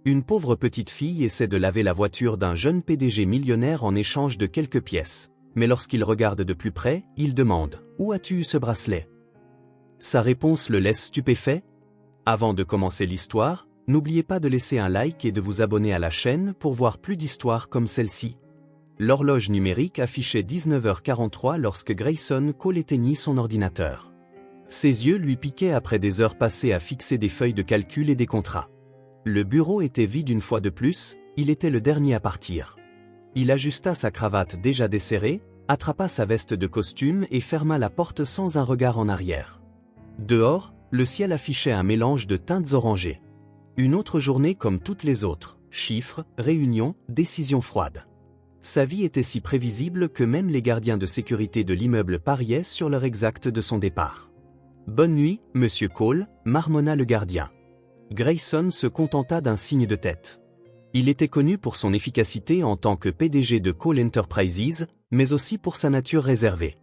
Une pauvre petite fille essaie de laver la voiture d'un jeune PDG millionnaire en échange de quelques pièces. Mais lorsqu'il regarde de plus près, il demande « Où as-tu eu ce bracelet ?» Sa réponse le laisse stupéfait. Avant de commencer l'histoire, n'oubliez pas de laisser un like et de vous abonner à la chaîne pour voir plus d'histoires comme celle-ci. L'horloge numérique affichait 19h43 lorsque Grayson Cole éteignit son ordinateur. Ses yeux lui piquaient après des heures passées à fixer des feuilles de calcul et des contrats. Le bureau était vide une fois de plus, il était le dernier à partir. Il ajusta sa cravate déjà desserrée, attrapa sa veste de costume et ferma la porte sans un regard en arrière. Dehors, le ciel affichait un mélange de teintes orangées. Une autre journée comme toutes les autres, chiffres, réunions, décisions froides. Sa vie était si prévisible que même les gardiens de sécurité de l'immeuble pariaient sur l'heure exacte de son départ. « Bonne nuit, monsieur Cole », marmonna le gardien. Grayson se contenta d'un signe de tête. Il était connu pour son efficacité en tant que PDG de Cole Enterprises, mais aussi pour sa nature réservée.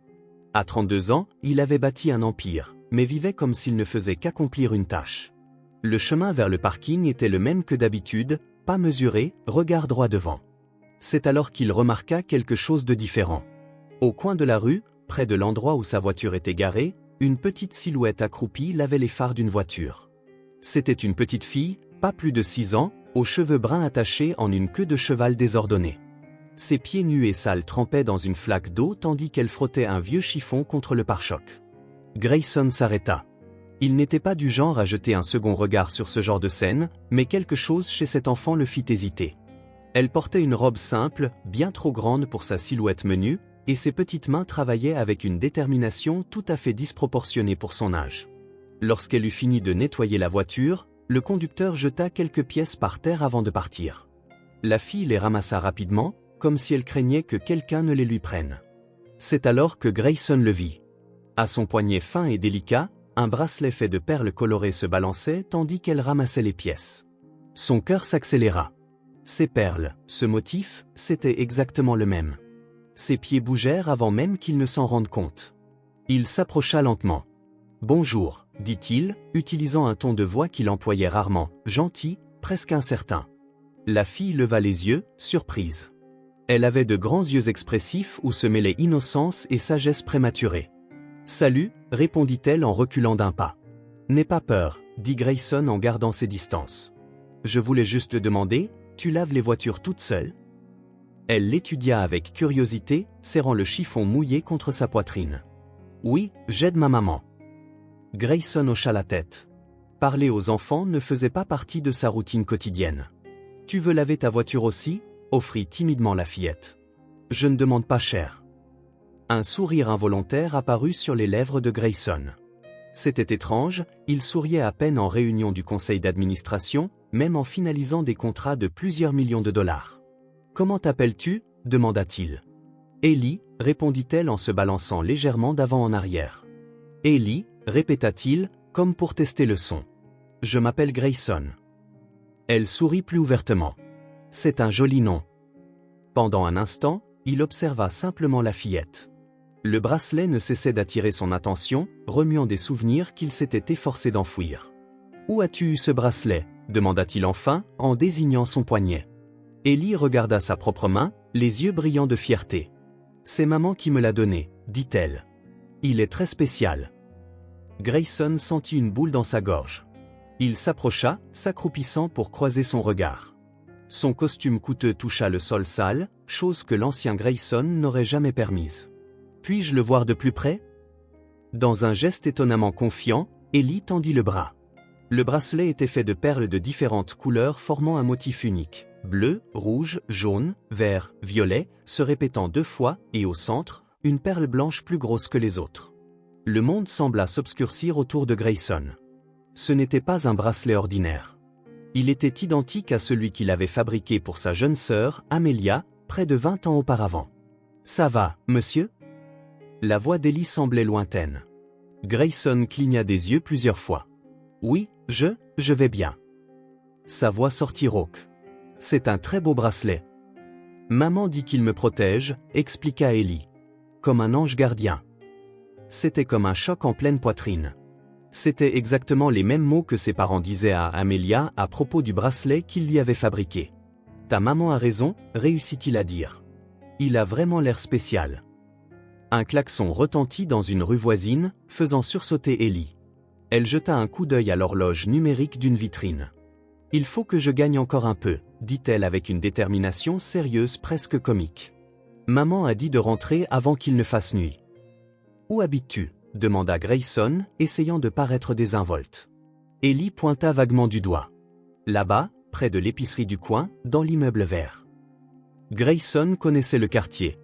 À 32 ans, il avait bâti un empire, mais vivait comme s'il ne faisait qu'accomplir une tâche. Le chemin vers le parking était le même que d'habitude, pas mesuré, regard droit devant. C'est alors qu'il remarqua quelque chose de différent. Au coin de la rue, près de l'endroit où sa voiture était garée, une petite silhouette accroupie lavait les phares d'une voiture. C'était une petite fille, pas plus de 6 ans, aux cheveux bruns attachés en une queue de cheval désordonnée. Ses pieds nus et sales trempaient dans une flaque d'eau tandis qu'elle frottait un vieux chiffon contre le pare-choc. Grayson s'arrêta. Il n'était pas du genre à jeter un second regard sur ce genre de scène, mais quelque chose chez cet enfant le fit hésiter. Elle portait une robe simple, bien trop grande pour sa silhouette menue, et ses petites mains travaillaient avec une détermination tout à fait disproportionnée pour son âge. Lorsqu'elle eut fini de nettoyer la voiture, le conducteur jeta quelques pièces par terre avant de partir. La fille les ramassa rapidement, comme si elle craignait que quelqu'un ne les lui prenne. C'est alors que Grayson le vit. À son poignet fin et délicat, un bracelet fait de perles colorées se balançait tandis qu'elle ramassait les pièces. Son cœur s'accéléra. Ces perles, ce motif, c'était exactement le même. Ses pieds bougèrent avant même qu'il ne s'en rende compte. Il s'approcha lentement. « Bonjour », dit-il, utilisant un ton de voix qu'il employait rarement, gentil, presque incertain. La fille leva les yeux, surprise. Elle avait de grands yeux expressifs où se mêlaient innocence et sagesse prématurée. « Salut », répondit-elle en reculant d'un pas. « N'aie pas peur », dit Grayson en gardant ses distances. « Je voulais juste te demander, tu laves les voitures toute seule ?» Elle l'étudia avec curiosité, serrant le chiffon mouillé contre sa poitrine. « Oui, j'aide ma maman. » Grayson hocha la tête. Parler aux enfants ne faisait pas partie de sa routine quotidienne. « Tu veux laver ta voiture aussi ?» offrit timidement la fillette. « Je ne demande pas cher. » Un sourire involontaire apparut sur les lèvres de Grayson. C'était étrange, il souriait à peine en réunion du conseil d'administration, même en finalisant des contrats de plusieurs millions de dollars. « Comment t'appelles-tu » demanda-t-il. « Ellie » répondit-elle en se balançant légèrement d'avant en arrière. « Ellie » répéta-t-il, comme pour tester le son. « Je m'appelle Grayson. » Elle sourit plus ouvertement. « C'est un joli nom. » Pendant un instant, il observa simplement la fillette. Le bracelet ne cessait d'attirer son attention, remuant des souvenirs qu'il s'était efforcé d'enfouir. « Où as-tu eu ce bracelet » demanda-t-il enfin, en désignant son poignet. Ellie regarda sa propre main, les yeux brillants de fierté. « C'est maman qui me l'a donné, » dit-elle. « Il est très spécial. » Grayson sentit une boule dans sa gorge. Il s'approcha, s'accroupissant pour croiser son regard. Son costume coûteux toucha le sol sale, chose que l'ancien Grayson n'aurait jamais permise. « Puis-je le voir de plus près ?» Dans un geste étonnamment confiant, Ellie tendit le bras. Le bracelet était fait de perles de différentes couleurs formant un motif unique, bleu, rouge, jaune, vert, violet, se répétant 2 fois, et au centre, une perle blanche plus grosse que les autres. Le monde sembla s'obscurcir autour de Grayson. Ce n'était pas un bracelet ordinaire. Il était identique à celui qu'il avait fabriqué pour sa jeune sœur, Amelia, près de 20 ans auparavant. « Ça va, monsieur ?» La voix d'Ellie semblait lointaine. Grayson cligna des yeux plusieurs fois. « Oui, je vais bien. » Sa voix sortit rauque. « C'est un très beau bracelet. »« Maman dit qu'il me protège, » expliqua Ellie. « Comme un ange gardien. » C'était comme un choc en pleine poitrine. C'étaient exactement les mêmes mots que ses parents disaient à Amelia à propos du bracelet qu'ils lui avaient fabriqué. « Ta maman a raison », réussit-il à dire. « Il a vraiment l'air spécial. » Un klaxon retentit dans une rue voisine, faisant sursauter Ellie. Elle jeta un coup d'œil à l'horloge numérique d'une vitrine. « Il faut que je gagne encore un peu », dit-elle avec une détermination sérieuse presque comique. « Maman a dit de rentrer avant qu'il ne fasse nuit. »« Où habites-tu » demanda Grayson, essayant de paraître désinvolte. Ellie pointa vaguement du doigt. « Là-bas, près de l'épicerie du coin, dans l'immeuble vert. » Grayson connaissait le quartier.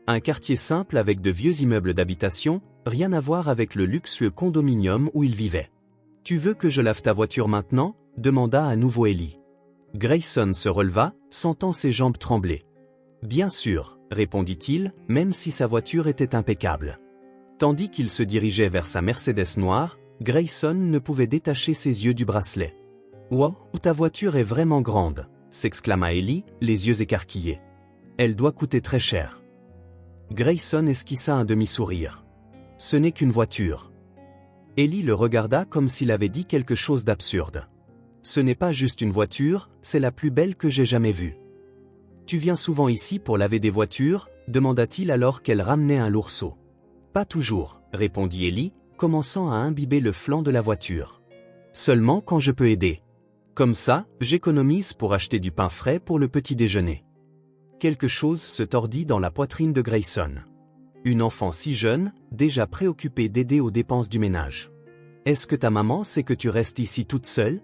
Un quartier simple avec de vieux immeubles d'habitation, rien à voir avec le luxueux condominium où il vivait. « Tu veux que je lave ta voiture maintenant » demanda à nouveau Ellie. Grayson se releva, sentant ses jambes trembler. « Bien sûr » répondit-il, même si sa voiture était impeccable. Tandis qu'il se dirigeait vers sa Mercedes noire, Grayson ne pouvait détacher ses yeux du bracelet. « Wow, ta voiture est vraiment grande » s'exclama Ellie, les yeux écarquillés. « Elle doit coûter très cher. » Grayson esquissa un demi-sourire. « Ce n'est qu'une voiture. » Ellie le regarda comme s'il avait dit quelque chose d'absurde. « Ce n'est pas juste une voiture, c'est la plus belle que j'ai jamais vue. »« Tu viens souvent ici pour laver des voitures » demanda-t-il alors qu'elle ramenait un lourd seau. « Pas toujours » répondit Ellie, commençant à imbiber le flanc de la voiture. « Seulement quand je peux aider. Comme ça, j'économise pour acheter du pain frais pour le petit déjeuner. » Quelque chose se tordit dans la poitrine de Grayson. Une enfant si jeune, déjà préoccupée d'aider aux dépenses du ménage. « Est-ce que ta maman sait que tu restes ici toute seule ?»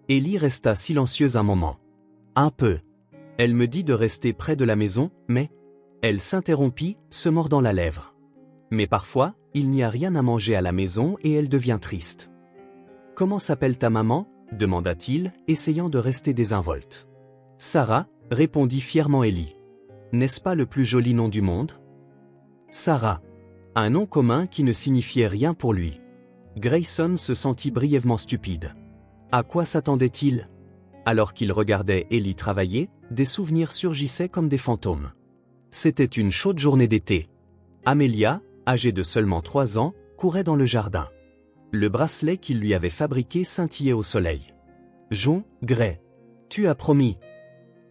Ellie resta silencieuse un moment. « Un peu. Elle me dit de rester près de la maison, mais... » Elle s'interrompit, se mordant la lèvre. « Mais parfois, il n'y a rien à manger à la maison et elle devient triste. »« Comment s'appelle ta maman ?» demanda-t-il, essayant de rester désinvolte. « Sarah » répondit fièrement Ellie. « N'est-ce pas le plus joli nom du monde ?» Sarah. Un nom commun qui ne signifiait rien pour lui. Grayson se sentit brièvement stupide. À quoi s'attendait-il? Alors qu'il regardait Ellie travailler, des souvenirs surgissaient comme des fantômes. C'était une chaude journée d'été. Amelia, âgée de seulement 3 ans, courait dans le jardin. Le bracelet qu'il lui avait fabriqué scintillait au soleil. « John, Gray, tu as promis. »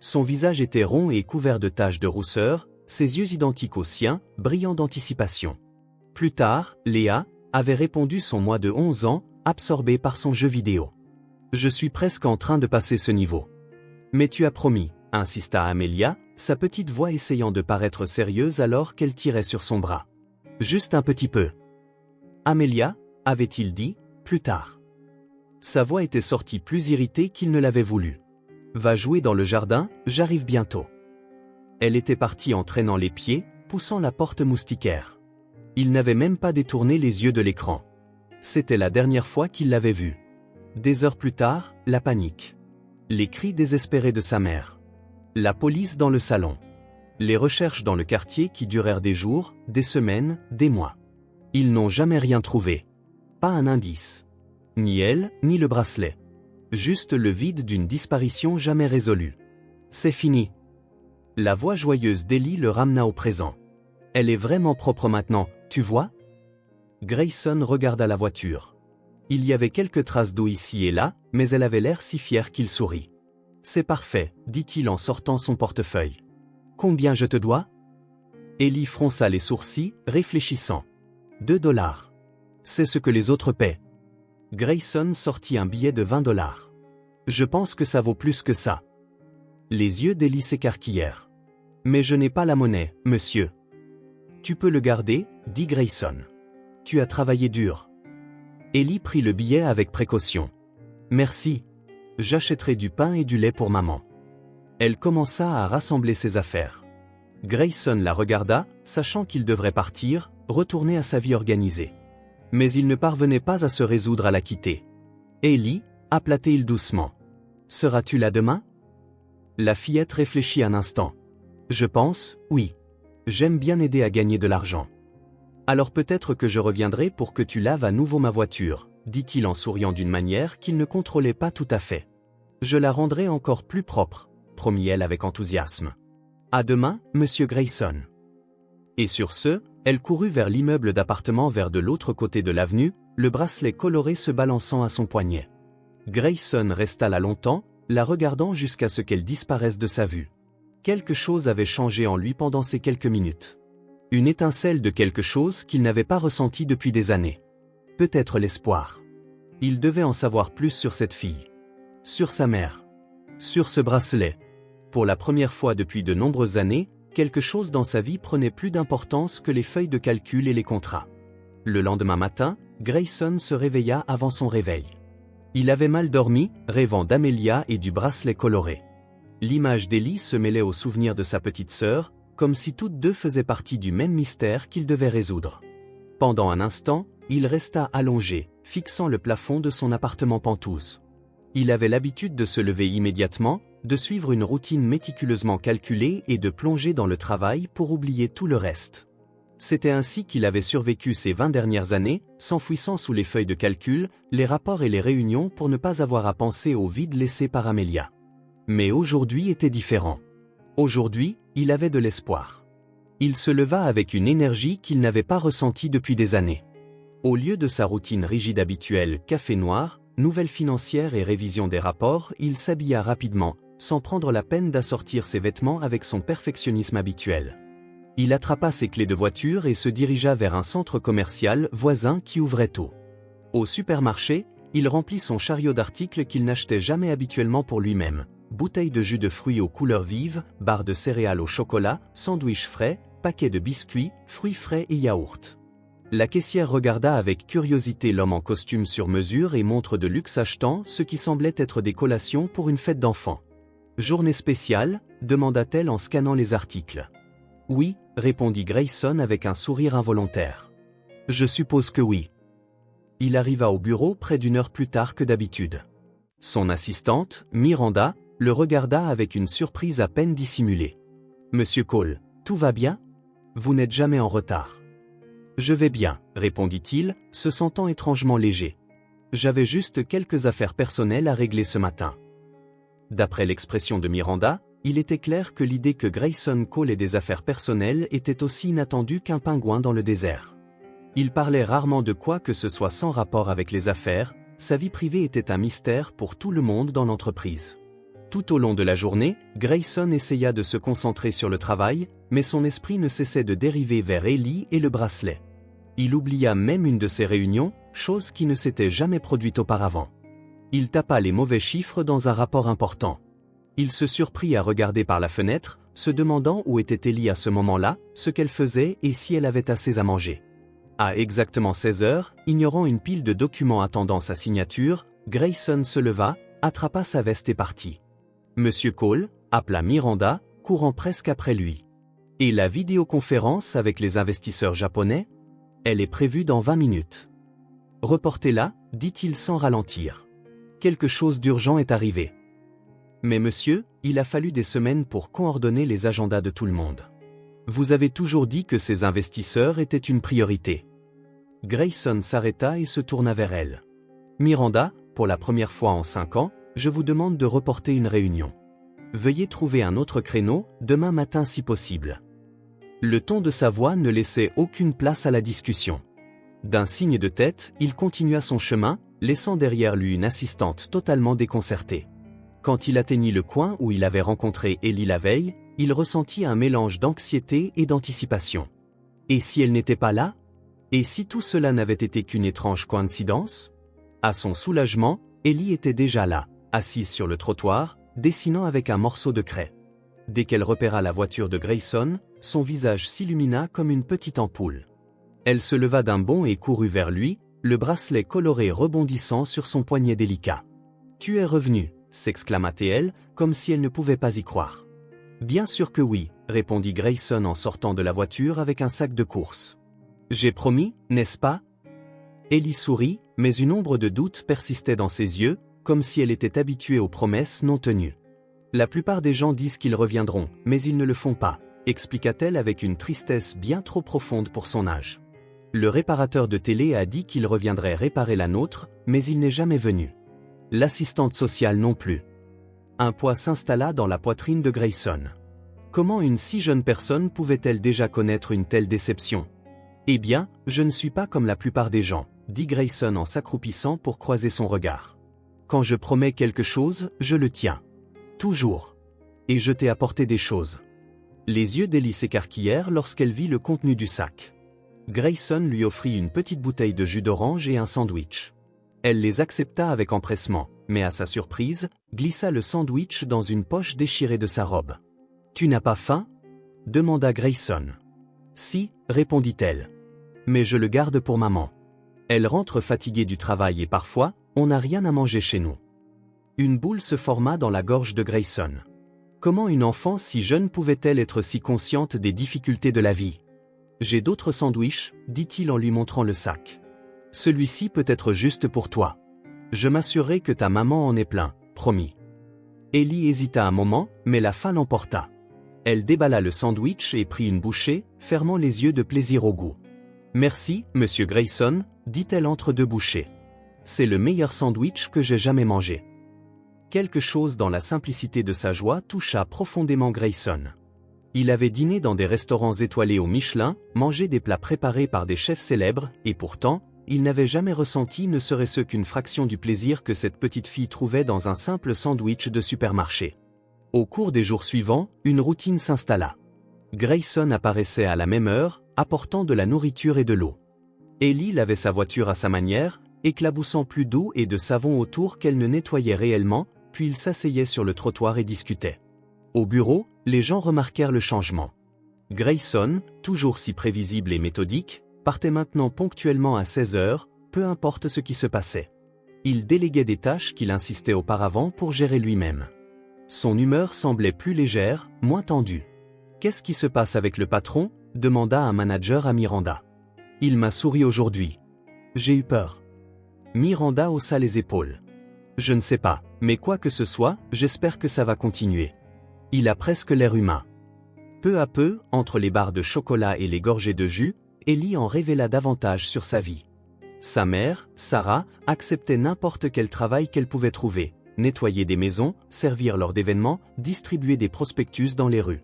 Son visage était rond et couvert de taches de rousseur, ses yeux identiques aux siens, brillants d'anticipation. Plus tard, Léa avait répondu son moi de 11 ans, absorbé par son jeu vidéo. « Je suis presque en train de passer ce niveau. »« Mais tu as promis » insista Amelia, sa petite voix essayant de paraître sérieuse alors qu'elle tirait sur son bras. « Juste un petit peu. »« Amelia » avait-il dit, plus tard. Sa voix était sortie plus irritée qu'il ne l'avait voulu. « Va jouer dans le jardin, j'arrive bientôt. » Elle était partie en traînant les pieds, poussant la porte moustiquaire. Il n'avait même pas détourné les yeux de l'écran. C'était la dernière fois qu'il l'avait vue. Des heures plus tard, la panique. Les cris désespérés de sa mère. La police dans le salon. Les recherches dans le quartier qui durèrent des jours, des semaines, des mois. Ils n'ont jamais rien trouvé. Pas un indice. Ni elle, ni le bracelet. Juste le vide d'une disparition jamais résolue. C'est fini. La voix joyeuse d'Ellie le ramena au présent. Elle est vraiment propre maintenant, tu vois? Grayson regarda la voiture. Il y avait quelques traces d'eau ici et là, mais elle avait l'air si fière qu'il sourit. C'est parfait, dit-il en sortant son portefeuille. Combien je te dois? Ellie fronça les sourcils, réfléchissant. 2 $. C'est ce que les autres paient. Grayson sortit un billet de 20 $. Je pense que ça vaut plus que ça. Les yeux d'Ellie s'écarquillèrent. Mais je n'ai pas la monnaie, monsieur. Tu peux le garder, dit Grayson. Tu as travaillé dur. Ellie prit le billet avec précaution. Merci. J'achèterai du pain et du lait pour maman. Elle commença à rassembler ses affaires. Grayson la regarda, sachant qu'il devrait partir, retourner à sa vie organisée. Mais il ne parvenait pas à se résoudre à la quitter. Ellie, aplatait-il doucement. Seras-tu là demain? La fillette réfléchit un instant. Je pense, oui. J'aime bien aider à gagner de l'argent. Alors peut-être que je reviendrai pour que tu laves à nouveau ma voiture, dit-il en souriant d'une manière qu'il ne contrôlait pas tout à fait. Je la rendrai encore plus propre, promit-elle avec enthousiasme. À demain, monsieur Grayson. Et sur ce, elle courut vers l'immeuble d'appartements vers de l'autre côté de l'avenue, le bracelet coloré se balançant à son poignet. Grayson resta là longtemps, la regardant jusqu'à ce qu'elle disparaisse de sa vue. Quelque chose avait changé en lui pendant ces quelques minutes. Une étincelle de quelque chose qu'il n'avait pas ressenti depuis des années. Peut-être l'espoir. Il devait en savoir plus sur cette fille. Sur sa mère. Sur ce bracelet. Pour la première fois depuis de nombreuses années, quelque chose dans sa vie prenait plus d'importance que les feuilles de calcul et les contrats. Le lendemain matin, Grayson se réveilla avant son réveil. Il avait mal dormi, rêvant d'Amelia et du bracelet coloré. L'image d'Ellie se mêlait au souvenir de sa petite sœur, comme si toutes deux faisaient partie du même mystère qu'il devait résoudre. Pendant un instant, il resta allongé, fixant le plafond de son appartement penthouse. Il avait l'habitude de se lever immédiatement, de suivre une routine méticuleusement calculée et de plonger dans le travail pour oublier tout le reste. C'était ainsi qu'il avait survécu ces 20 dernières années, s'enfouissant sous les feuilles de calcul, les rapports et les réunions pour ne pas avoir à penser au vide laissé par Amelia. Mais aujourd'hui était différent. Aujourd'hui, il avait de l'espoir. Il se leva avec une énergie qu'il n'avait pas ressentie depuis des années. Au lieu de sa routine rigide habituelle, café noir, nouvelles financières et révision des rapports, il s'habilla rapidement, sans prendre la peine d'assortir ses vêtements avec son perfectionnisme habituel. Il attrapa ses clés de voiture et se dirigea vers un centre commercial voisin qui ouvrait tôt. Au supermarché, il remplit son chariot d'articles qu'il n'achetait jamais habituellement pour lui-même. Bouteilles de jus de fruits aux couleurs vives, barres de céréales au chocolat, sandwichs frais, paquets de biscuits, fruits frais et yaourts. La caissière regarda avec curiosité l'homme en costume sur mesure et montre de luxe achetant ce qui semblait être des collations pour une fête d'enfants. « Journée spéciale » demanda-t-elle en scannant les articles. « Oui » répondit Grayson avec un sourire involontaire. « Je suppose que oui. » Il arriva au bureau près d'une heure plus tard que d'habitude. Son assistante, Miranda, le regarda avec une surprise à peine dissimulée. « Monsieur Cole, tout va bien? Vous n'êtes jamais en retard. » « Je vais bien, » répondit-il, se sentant étrangement léger. « J'avais juste quelques affaires personnelles à régler ce matin. » D'après l'expression de Miranda, il était clair que l'idée que Grayson Cole ait des affaires personnelles était aussi inattendue qu'un pingouin dans le désert. Il parlait rarement de quoi que ce soit sans rapport avec les affaires, sa vie privée était un mystère pour tout le monde dans l'entreprise. Tout au long de la journée, Grayson essaya de se concentrer sur le travail, mais son esprit ne cessait de dériver vers Ellie et le bracelet. Il oublia même une de ses réunions, chose qui ne s'était jamais produite auparavant. Il tapa les mauvais chiffres dans un rapport important. Il se surprit à regarder par la fenêtre, se demandant où était Ellie à ce moment-là, ce qu'elle faisait et si elle avait assez à manger. À exactement 16 heures, ignorant une pile de documents attendant sa signature, Grayson se leva, attrapa sa veste et partit. « Monsieur Cole » appela Miranda, courant presque après lui. « Et la vidéoconférence avec les investisseurs japonais ? Elle est prévue dans 20 minutes. »« Reportez-la » dit-il sans ralentir. « Quelque chose d'urgent est arrivé. » « Mais monsieur, il a fallu des semaines pour coordonner les agendas de tout le monde. Vous avez toujours dit que ces investisseurs étaient une priorité. » Grayson s'arrêta et se tourna vers elle. « Miranda, pour la première fois en 5 ans, je vous demande de reporter une réunion. Veuillez trouver un autre créneau, demain matin si possible. » Le ton de sa voix ne laissait aucune place à la discussion. D'un signe de tête, il continua son chemin, laissant derrière lui une assistante totalement déconcertée. Quand il atteignit le coin où il avait rencontré Ellie la veille, il ressentit un mélange d'anxiété et d'anticipation. Et si elle n'était pas là? Et si tout cela n'avait été qu'une étrange coïncidence? À son soulagement, Ellie était déjà là, assise sur le trottoir, dessinant avec un morceau de craie. Dès qu'elle repéra la voiture de Grayson, son visage s'illumina comme une petite ampoule. Elle se leva d'un bond et courut vers lui, le bracelet coloré rebondissant sur son poignet délicat. « Tu es revenu » s'exclama-t-elle, comme si elle ne pouvait pas y croire. « Bien sûr que oui » répondit Grayson en sortant de la voiture avec un sac de course. « J'ai promis, n'est-ce pas ?» Ellie sourit, mais une ombre de doute persistait dans ses yeux, comme si elle était habituée aux promesses non tenues. « La plupart des gens disent qu'ils reviendront, mais ils ne le font pas » expliqua-t-elle avec une tristesse bien trop profonde pour son âge. « Le réparateur de télé a dit qu'il reviendrait réparer la nôtre, mais il n'est jamais venu. L'assistante sociale non plus. » Un poids s'installa dans la poitrine de Grayson. Comment une si jeune personne pouvait-elle déjà connaître une telle déception? « Eh bien, je ne suis pas comme la plupart des gens, » dit Grayson en s'accroupissant pour croiser son regard. Quand je promets quelque chose, je le tiens. Toujours. Et je t'ai apporté des choses. Les yeux d'Ellie s'écarquillèrent lorsqu'elle vit le contenu du sac. Grayson lui offrit une petite bouteille de jus d'orange et un sandwich. Elle les accepta avec empressement, mais à sa surprise, glissa le sandwich dans une poche déchirée de sa robe. « Tu n'as pas faim ?» demanda Grayson. « Si, répondit-elle. Mais je le garde pour maman. Elle rentre fatiguée du travail et parfois, on n'a rien à manger chez nous. » Une boule se forma dans la gorge de Grayson. Comment une enfant si jeune pouvait-elle être si consciente des difficultés de la vie? « J'ai d'autres sandwichs, dit-il en lui montrant le sac. Celui-ci peut être juste pour toi. Je m'assurerai que ta maman en est plein, promis. Ellie hésita un moment, mais la faim l'emporta. Elle déballa le sandwich et prit une bouchée, fermant les yeux de plaisir au goût. Merci, monsieur Grayson, dit-elle entre deux bouchées. C'est le meilleur sandwich que j'ai jamais mangé. Quelque chose dans la simplicité de sa joie toucha profondément Grayson. Il avait dîné dans des restaurants étoilés au Michelin, mangé des plats préparés par des chefs célèbres, et pourtant, il n'avait jamais ressenti ne serait-ce qu'une fraction du plaisir que cette petite fille trouvait dans un simple sandwich de supermarché. Au cours des jours suivants, une routine s'installa. Grayson apparaissait à la même heure, apportant de la nourriture et de l'eau. Ellie lavait sa voiture à sa manière, éclaboussant plus d'eau et de savon autour qu'elle ne nettoyait réellement, puis ils s'asseyaient sur le trottoir et discutaient. Au bureau, les gens remarquèrent le changement. Grayson, toujours si prévisible et méthodique, partait maintenant ponctuellement à 16 heures, peu importe ce qui se passait. Il déléguait des tâches qu'il insistait auparavant pour gérer lui-même. Son humeur semblait plus légère, moins tendue. « Qu'est-ce qui se passe avec le patron ?» demanda un manager à Miranda. « Il m'a souri aujourd'hui. J'ai eu peur. » Miranda haussa les épaules. « Je ne sais pas, mais quoi que ce soit, j'espère que ça va continuer. Il a presque l'air humain. » Peu à peu, entre les barres de chocolat et les gorgées de jus, Ellie en révéla davantage sur sa vie. Sa mère, Sarah, acceptait n'importe quel travail qu'elle pouvait trouver, nettoyer des maisons, servir lors d'événements, distribuer des prospectus dans les rues.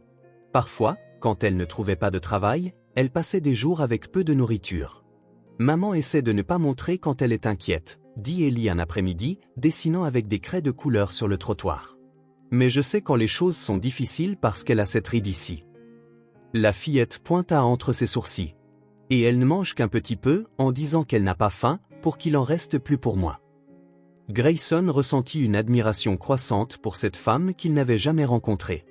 Parfois, quand elle ne trouvait pas de travail, elle passait des jours avec peu de nourriture. Maman essaie de ne pas montrer quand elle est inquiète, dit Ellie un après-midi, dessinant avec des craies de couleur sur le trottoir. Mais je sais quand les choses sont difficiles parce qu'elle a cette ride ici. La fillette pointa entre ses sourcils. Et elle ne mange qu'un petit peu, en disant qu'elle n'a pas faim, pour qu'il en reste plus pour moi. Grayson ressentit une admiration croissante pour cette femme qu'il n'avait jamais rencontrée.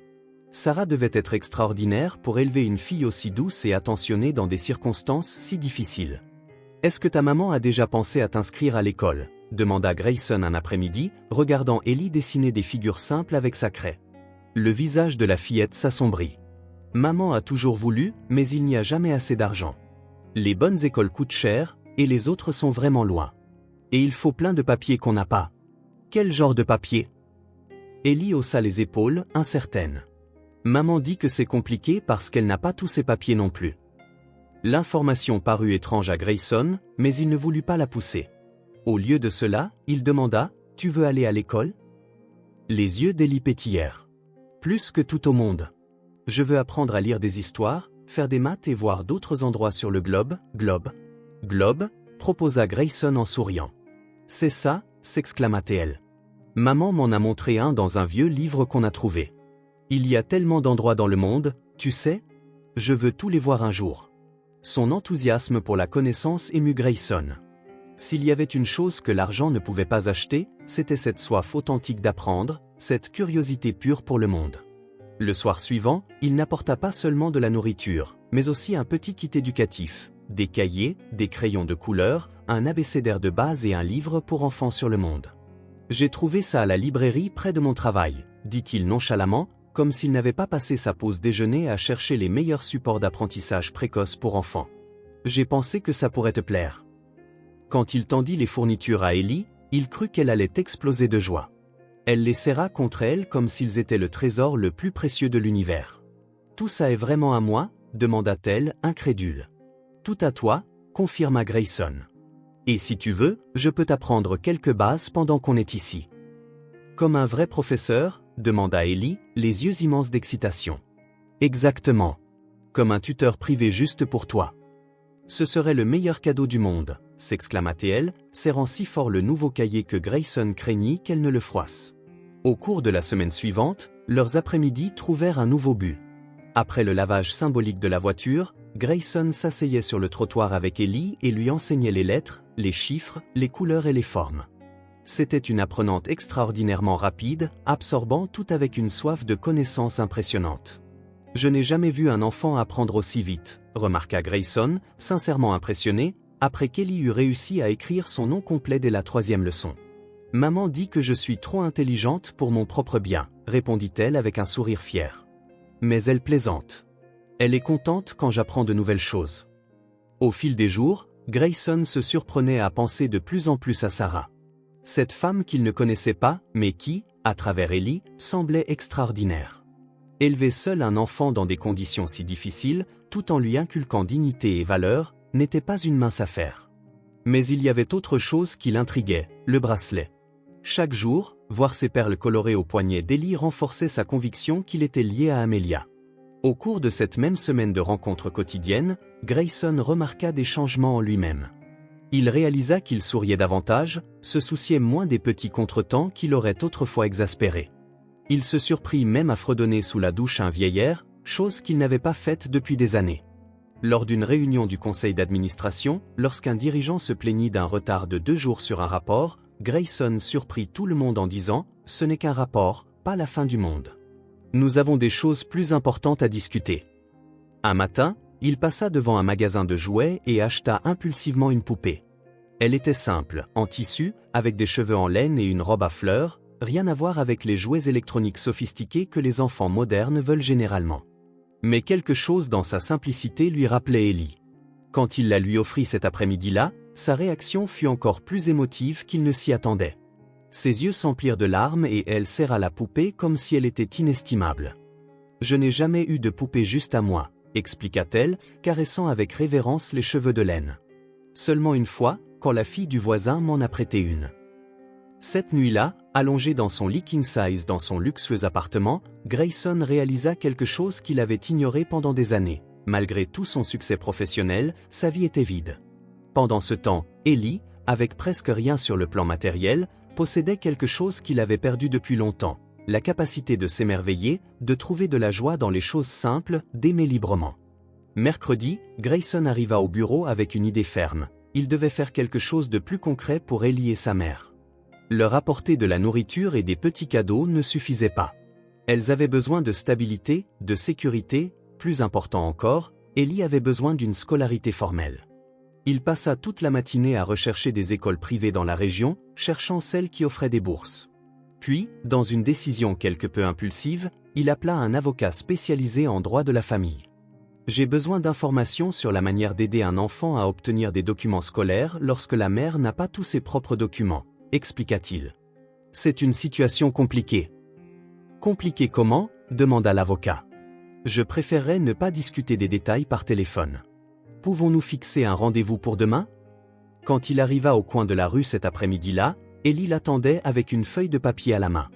Sarah devait être extraordinaire pour élever une fille aussi douce et attentionnée dans des circonstances si difficiles. « Est-ce que ta maman a déjà pensé à t'inscrire à l'école ?» demanda Grayson un après-midi, regardant Ellie dessiner des figures simples avec sa craie. Le visage de la fillette s'assombrit. « Maman a toujours voulu, mais il n'y a jamais assez d'argent. Les bonnes écoles coûtent cher, et les autres sont vraiment loin. Et il faut plein de papiers qu'on n'a pas. » « Quel genre de papier ?» Ellie haussa les épaules, incertaine. « Maman dit que c'est compliqué parce qu'elle n'a pas tous ses papiers non plus. » L'information parut étrange à Grayson, mais il ne voulut pas la pousser. Au lieu de cela, il demanda « Tu veux aller à l'école ?» Les yeux d'Ellie pétillèrent. « Plus que tout au monde. Je veux apprendre à lire des histoires, faire des maths et voir d'autres endroits sur le globe. » Globe, proposa Grayson en souriant. « C'est ça, s'exclama-t-elle. Maman m'en a montré un dans un vieux livre qu'on a trouvé. Il y a tellement d'endroits dans le monde, tu sais? Je veux tous les voir un jour. » Son enthousiasme pour la connaissance émut Grayson. S'il y avait une chose que l'argent ne pouvait pas acheter, c'était cette soif authentique d'apprendre, cette curiosité pure pour le monde. Le soir suivant, il n'apporta pas seulement de la nourriture, mais aussi un petit kit éducatif, des cahiers, des crayons de couleur, un abécédaire de base et un livre pour enfants sur le monde. « J'ai trouvé ça à la librairie près de mon travail, » dit-il nonchalamment, comme s'il n'avait pas passé sa pause déjeuner à chercher les meilleurs supports d'apprentissage précoce pour enfants. « J'ai pensé que ça pourrait te plaire. » Quand il tendit les fournitures à Ellie, il crut qu'elle allait exploser de joie. Elle les serra contre elle comme s'ils étaient le trésor le plus précieux de l'univers. « Tout ça est vraiment à moi ?» demanda-t-elle, incrédule. « Tout à toi, » confirma Grayson. « Et si tu veux, je peux t'apprendre quelques bases pendant qu'on est ici. » « Comme un vrai professeur ?» demanda Ellie, les yeux immenses d'excitation. « Exactement. Comme un tuteur privé juste pour toi. Ce serait le meilleur cadeau du monde. » s'exclama-t-elle, serrant si fort le nouveau cahier que Grayson craignit qu'elle ne le froisse. Au cours de la semaine suivante, leurs après-midi trouvèrent un nouveau but. Après le lavage symbolique de la voiture, Grayson s'asseyait sur le trottoir avec Ellie et lui enseignait les lettres, les chiffres, les couleurs et les formes. C'était une apprenante extraordinairement rapide, absorbant tout avec une soif de connaissances impressionnante. « Je n'ai jamais vu un enfant apprendre aussi vite », remarqua Grayson, sincèrement impressionné, après qu'Ellie eut réussi à écrire son nom complet dès la 3e leçon. « Maman dit que je suis trop intelligente pour mon propre bien », répondit-elle avec un sourire fier. Mais elle plaisante. Elle est contente quand j'apprends de nouvelles choses. Au fil des jours, Grayson se surprenait à penser de plus en plus à Sarah. Cette femme qu'il ne connaissait pas, mais qui, à travers Ellie, semblait extraordinaire. Élever seul un enfant dans des conditions si difficiles, tout en lui inculquant dignité et valeur, n'était pas une mince affaire. Mais il y avait autre chose qui l'intriguait, le bracelet. Chaque jour, voir ses perles colorées au poignet d'Ellie renforçait sa conviction qu'il était lié à Amelia. Au cours de cette même semaine de rencontres quotidiennes, Grayson remarqua des changements en lui-même. Il réalisa qu'il souriait davantage, se souciait moins des petits contretemps qui l'auraient autrefois exaspéré. Il se surprit même à fredonner sous la douche un vieil air, chose qu'il n'avait pas faite depuis des années. Lors d'une réunion du conseil d'administration, lorsqu'un dirigeant se plaignit d'un retard de 2 jours sur un rapport, Grayson surprit tout le monde en disant « Ce n'est qu'un rapport, pas la fin du monde. Nous avons des choses plus importantes à discuter. » Un matin, il passa devant un magasin de jouets et acheta impulsivement une poupée. Elle était simple, en tissu, avec des cheveux en laine et une robe à fleurs, rien à voir avec les jouets électroniques sophistiqués que les enfants modernes veulent généralement. Mais quelque chose dans sa simplicité lui rappelait Ellie. Quand il la lui offrit cet après-midi-là, sa réaction fut encore plus émotive qu'il ne s'y attendait. Ses yeux s'emplirent de larmes et elle serra la poupée comme si elle était inestimable. « Je n'ai jamais eu de poupée juste à moi », expliqua-t-elle, caressant avec révérence les cheveux de laine. « Seulement une fois, quand la fille du voisin m'en a prêté une. » Cette nuit-là, allongé dans son lit king size dans son luxueux appartement, Grayson réalisa quelque chose qu'il avait ignoré pendant des années. Malgré tout son succès professionnel, sa vie était vide. Pendant ce temps, Ellie, avec presque rien sur le plan matériel, possédait quelque chose qu'il avait perdu depuis longtemps, la capacité de s'émerveiller, de trouver de la joie dans les choses simples, d'aimer librement. Mercredi, Grayson arriva au bureau avec une idée ferme. Il devait faire quelque chose de plus concret pour Ellie et sa mère. Leur apporter de la nourriture et des petits cadeaux ne suffisait pas. Elles avaient besoin de stabilité, de sécurité, plus important encore, Ellie avait besoin d'une scolarité formelle. Il passa toute la matinée à rechercher des écoles privées dans la région, cherchant celles qui offraient des bourses. Puis, dans une décision quelque peu impulsive, il appela un avocat spécialisé en droit de la famille. « J'ai besoin d'informations sur la manière d'aider un enfant à obtenir des documents scolaires lorsque la mère n'a pas tous ses propres documents », expliqua-t-il. « C'est une situation compliquée. »« Compliquée comment ?» demanda l'avocat. « Je préférerais ne pas discuter des détails par téléphone. Pouvons-nous fixer un rendez-vous pour demain ?» Quand il arriva au coin de la rue cet après-midi-là, Ellie l'attendait avec une feuille de papier à la main.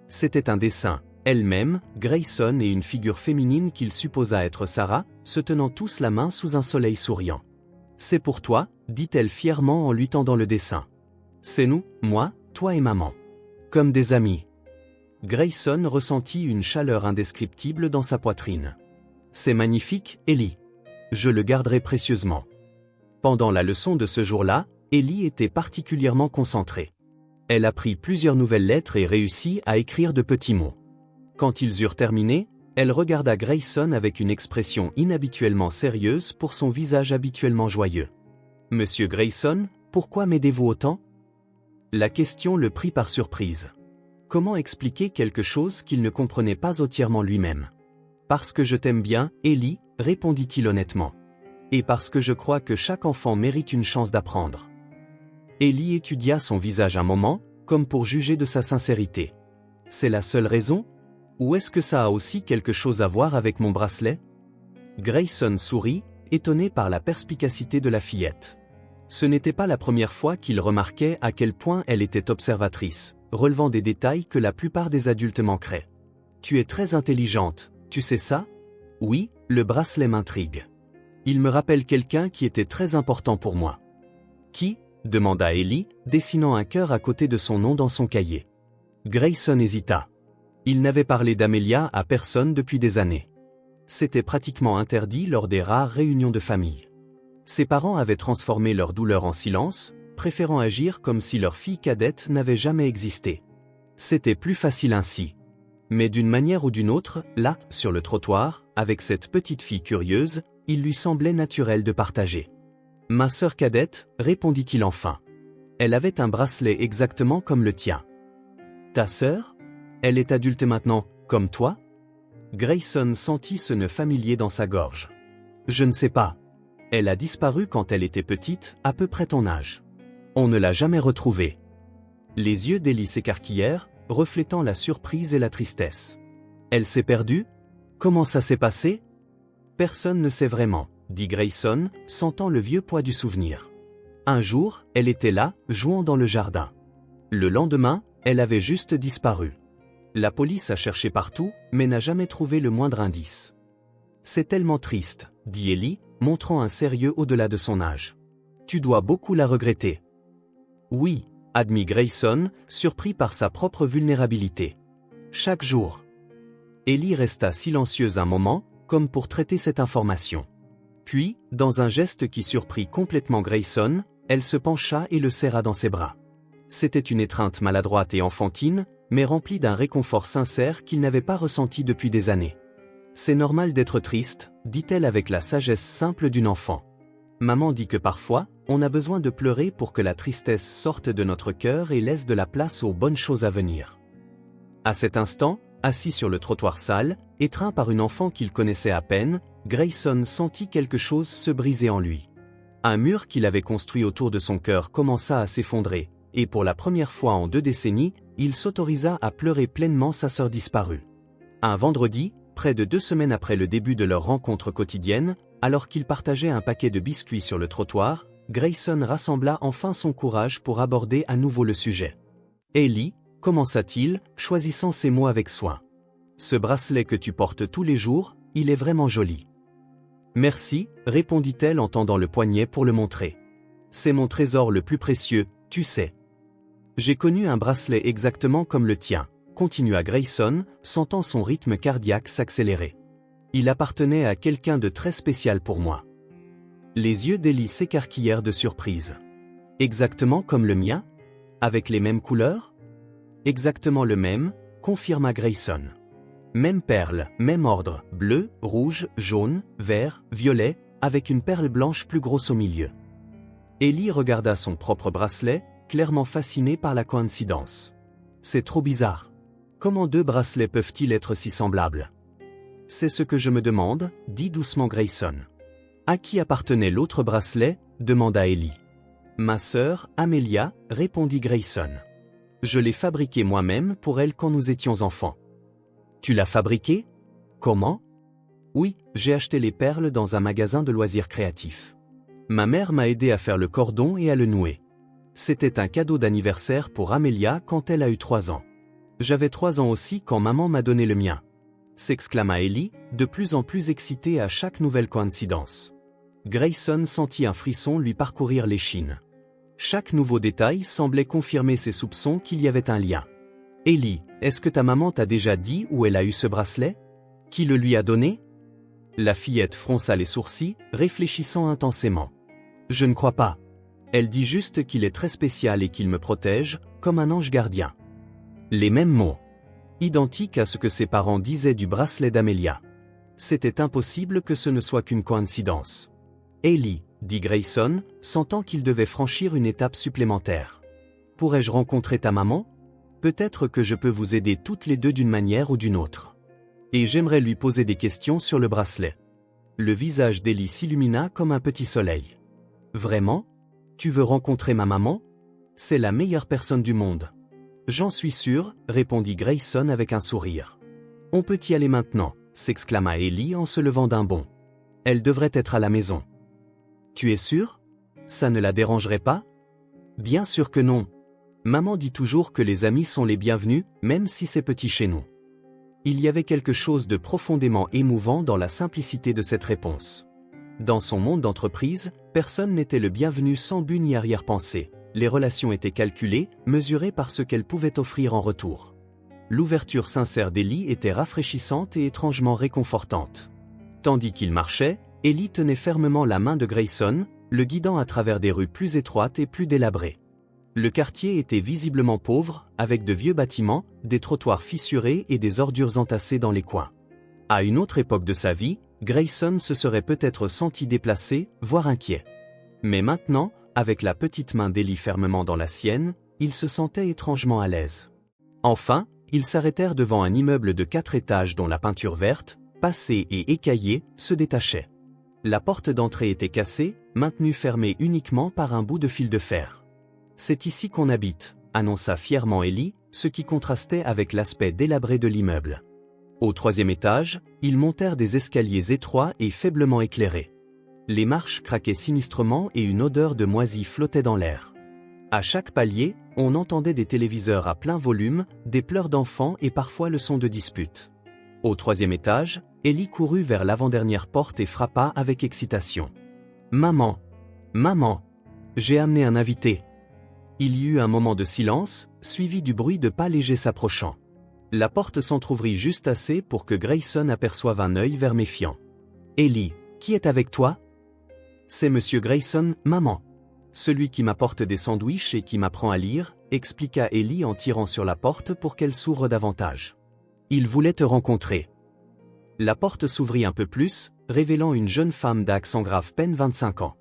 C'était un dessin, elle-même, Grayson et une figure féminine qu'il supposa être Sarah, se tenant tous la main sous un soleil souriant. « C'est pour toi », dit-elle fièrement en lui tendant le dessin. « C'est nous, moi, toi et maman. Comme des amis. » Grayson ressentit une chaleur indescriptible dans sa poitrine. « C'est magnifique, Ellie. Je le garderai précieusement. » Pendant la leçon de ce jour-là, Ellie était particulièrement concentrée. Elle apprit plusieurs nouvelles lettres et réussit à écrire de petits mots. Quand ils eurent terminé, elle regarda Grayson avec une expression inhabituellement sérieuse pour son visage habituellement joyeux. « Monsieur Grayson, pourquoi m'aidez-vous autant ?» La question le prit par surprise. Comment expliquer quelque chose qu'il ne comprenait pas entièrement lui-même ? « Parce que je t'aime bien, Ellie, » répondit-il honnêtement. « Et parce que je crois que chaque enfant mérite une chance d'apprendre. » Ellie étudia son visage un moment, comme pour juger de sa sincérité. « C'est la seule raison ? Ou est-ce que ça a aussi quelque chose à voir avec mon bracelet ?» Grayson sourit, étonné par la perspicacité de la fillette. Ce n'était pas la première fois qu'il remarquait à quel point elle était observatrice, relevant des détails que la plupart des adultes manqueraient. « Tu es très intelligente, tu sais ça ? » « Oui, le bracelet m'intrigue. Il me rappelle quelqu'un qui était très important pour moi. » Qui? Demanda Ellie, dessinant un cœur à côté de son nom dans son cahier. Grayson hésita. Il n'avait parlé d'Amelia à personne depuis des années. C'était pratiquement interdit lors des rares réunions de famille. Ses parents avaient transformé leur douleur en silence, préférant agir comme si leur fille cadette n'avait jamais existé. C'était plus facile ainsi. Mais d'une manière ou d'une autre, là, sur le trottoir, avec cette petite fille curieuse, il lui semblait naturel de partager. « Ma sœur cadette », répondit-il enfin. Elle avait un bracelet exactement comme le tien. « Ta sœur ? Elle est adulte maintenant, comme toi ?» Grayson sentit ce nœud familier dans sa gorge. « Je ne sais pas. Elle a disparu quand elle était petite, à peu près ton âge. On ne l'a jamais retrouvée. » Les yeux d'Ellie s'écarquillèrent, reflétant la surprise et la tristesse. « Elle s'est perdue ? Comment ça s'est passé ? » Personne ne sait vraiment, dit Grayson, sentant le vieux poids du souvenir. Un jour, elle était là, jouant dans le jardin. Le lendemain, elle avait juste disparu. La police a cherché partout, mais n'a jamais trouvé le moindre indice. C'est tellement triste, dit Ellie, montrant un sérieux au-delà de son âge. Tu dois beaucoup la regretter. Oui, admit Grayson, surpris par sa propre vulnérabilité. Chaque jour. Ellie resta silencieuse un moment, comme pour traiter cette information. Puis, dans un geste qui surprit complètement Grayson, elle se pencha et le serra dans ses bras. C'était une étreinte maladroite et enfantine, mais remplie d'un réconfort sincère qu'il n'avait pas ressenti depuis des années. « C'est normal d'être triste », dit-elle avec la sagesse simple d'une enfant. Maman dit que parfois, on a besoin de pleurer pour que la tristesse sorte de notre cœur et laisse de la place aux bonnes choses à venir. À cet instant, assis sur le trottoir sale, étreint par une enfant qu'il connaissait à peine, Grayson sentit quelque chose se briser en lui. Un mur qu'il avait construit autour de son cœur commença à s'effondrer, et pour la première fois en 2 décennies, il s'autorisa à pleurer pleinement sa sœur disparue. Un vendredi, près de 2 semaines après le début de leur rencontre quotidienne, alors qu'ils partageaient un paquet de biscuits sur le trottoir, Grayson rassembla enfin son courage pour aborder à nouveau le sujet. « Ellie », commença-t-il, choisissant ses mots avec soin. « Ce bracelet que tu portes tous les jours, il est vraiment joli. » « Merci, » répondit-elle en tendant le poignet pour le montrer. « C'est mon trésor le plus précieux, tu sais. » « J'ai connu un bracelet exactement comme le tien, » continua Grayson, sentant son rythme cardiaque s'accélérer. « Il appartenait à quelqu'un de très spécial pour moi. » Les yeux d'Ellie s'écarquillèrent de surprise. « Exactement comme le mien ? Avec les mêmes couleurs ? » « Exactement le même, » confirma Grayson. « Même perle, même ordre, bleu, rouge, jaune, vert, violet, avec une perle blanche plus grosse au milieu. » Ellie regarda son propre bracelet, clairement fascinée par la coïncidence. « C'est trop bizarre. Comment 2 bracelets peuvent-ils être si semblables ? » « C'est ce que je me demande, » dit doucement Grayson. « À qui appartenait l'autre bracelet ? » demanda Ellie. « Ma sœur, Amelia, » répondit Grayson. « Je l'ai fabriqué moi-même pour elle quand nous étions enfants. »« Tu l'as fabriqué ? Comment ? » ?»« Oui, j'ai acheté les perles dans un magasin de loisirs créatifs. Ma mère m'a aidé à faire le cordon et à le nouer. C'était un cadeau d'anniversaire pour Amelia quand elle a eu 3 ans. J'avais 3 ans aussi quand maman m'a donné le mien. » s'exclama Ellie, de plus en plus excitée à chaque nouvelle coïncidence. Grayson sentit un frisson lui parcourir l'échine. Chaque nouveau détail semblait confirmer ses soupçons qu'il y avait un lien. « Ellie, est-ce que ta maman t'a déjà dit où elle a eu ce bracelet ? Qui le lui a donné ?» La fillette fronça les sourcils, réfléchissant intensément. « Je ne crois pas. Elle dit juste qu'il est très spécial et qu'il me protège, comme un ange gardien. » Les mêmes mots. Identiques à ce que ses parents disaient du bracelet d'Amelia. C'était impossible que ce ne soit qu'une coïncidence. « Ellie, » dit Grayson, sentant qu'il devait franchir une étape supplémentaire. « Pourrais-je rencontrer ta maman ? Peut-être que je peux vous aider toutes les deux d'une manière ou d'une autre. Et j'aimerais lui poser des questions sur le bracelet. » Le visage d'Ellie s'illumina comme un petit soleil. « Vraiment ? Tu veux rencontrer ma maman ? C'est la meilleure personne du monde. » « J'en suis sûr, » répondit Grayson avec un sourire. « On peut y aller maintenant, » s'exclama Ellie en se levant d'un bond. « Elle devrait être à la maison. »« Tu es sûr ? Ça ne la dérangerait pas ? » ?»« Bien sûr que non. Maman dit toujours que les amis sont les bienvenus, même si c'est petit chez nous. » Il y avait quelque chose de profondément émouvant dans la simplicité de cette réponse. Dans son monde d'entreprise, Personne n'était le bienvenu sans but ni arrière-pensée. Les relations étaient calculées, mesurées par ce qu'elles pouvaient offrir en retour. L'ouverture sincère d'Ellie était rafraîchissante et étrangement réconfortante. Tandis qu'il marchait, Ellie tenait fermement la main de Grayson, le guidant à travers des rues plus étroites et plus délabrées. Le quartier était visiblement pauvre, avec de vieux bâtiments, des trottoirs fissurés et des ordures entassées dans les coins. À une autre époque de sa vie, Grayson se serait peut-être senti déplacé, voire inquiet. Mais maintenant, avec la petite main d'Ellie fermement dans la sienne, il se sentait étrangement à l'aise. Enfin, ils s'arrêtèrent devant un immeuble de 4 étages dont la peinture verte, passée et écaillée, se détachait. La porte d'entrée était cassée, maintenue fermée uniquement par un bout de fil de fer. « C'est ici qu'on habite », annonça fièrement Ellie, ce qui contrastait avec l'aspect délabré de l'immeuble. Au 3e étage, ils montèrent des escaliers étroits et faiblement éclairés. Les marches craquaient sinistrement et une odeur de moisi flottait dans l'air. À chaque palier, on entendait des téléviseurs à plein volume, des pleurs d'enfants et parfois le son de disputes. Au 3e étage, Ellie courut vers l'avant-dernière porte et frappa avec excitation. « Maman! Maman! J'ai amené un invité !» Il y eut un moment de silence, suivi du bruit de pas légers s'approchant. La porte s'entr'ouvrit juste assez pour que Grayson aperçoive un œil vert méfiant. « Ellie, qui est avec toi ?»« C'est Monsieur Grayson, maman. Celui qui m'apporte des sandwichs et qui m'apprend à lire, » expliqua Ellie en tirant sur la porte pour qu'elle s'ouvre davantage. « Il voulait te rencontrer. » La porte s'ouvrit un peu plus, révélant une jeune femme d'accent grave peine 25 ans.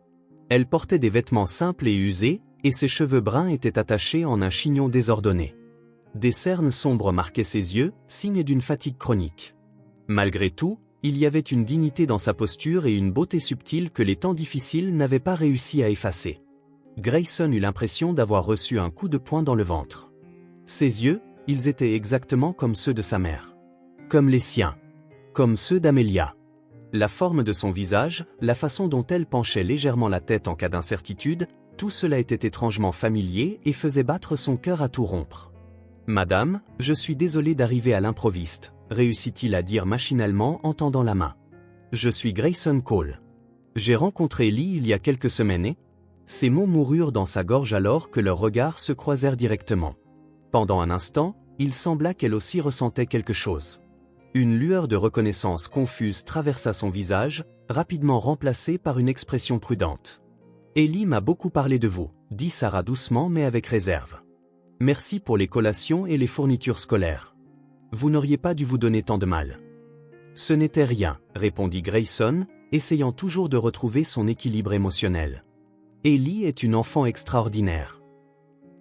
Elle portait des vêtements simples et usés, et ses cheveux bruns étaient attachés en un chignon désordonné. Des cernes sombres marquaient ses yeux, signe d'une fatigue chronique. Malgré tout, il y avait une dignité dans sa posture et une beauté subtile que les temps difficiles n'avaient pas réussi à effacer. Grayson eut l'impression d'avoir reçu un coup de poing dans le ventre. Ses yeux, ils étaient exactement comme ceux de sa mère. Comme les siens. Comme ceux d'Amelia. La forme de son visage, la façon dont elle penchait légèrement la tête en cas d'incertitude, tout cela était étrangement familier et faisait battre son cœur à tout rompre. « Madame, je suis désolé d'arriver à l'improviste », réussit-il à dire machinalement en tendant la main. « Je suis Grayson Cole. J'ai rencontré Ellie il y a quelques semaines et... » Ces mots moururent dans sa gorge alors que leurs regards se croisèrent directement. Pendant un instant, il sembla qu'elle aussi ressentait quelque chose. Une lueur de reconnaissance confuse traversa son visage, rapidement remplacée par une expression prudente. « Ellie m'a beaucoup parlé de vous », dit Sarah doucement mais avec réserve. « Merci pour les collations et les fournitures scolaires. Vous n'auriez pas dû vous donner tant de mal. »« Ce n'était rien », répondit Grayson, essayant toujours de retrouver son équilibre émotionnel. « Ellie est une enfant extraordinaire. »«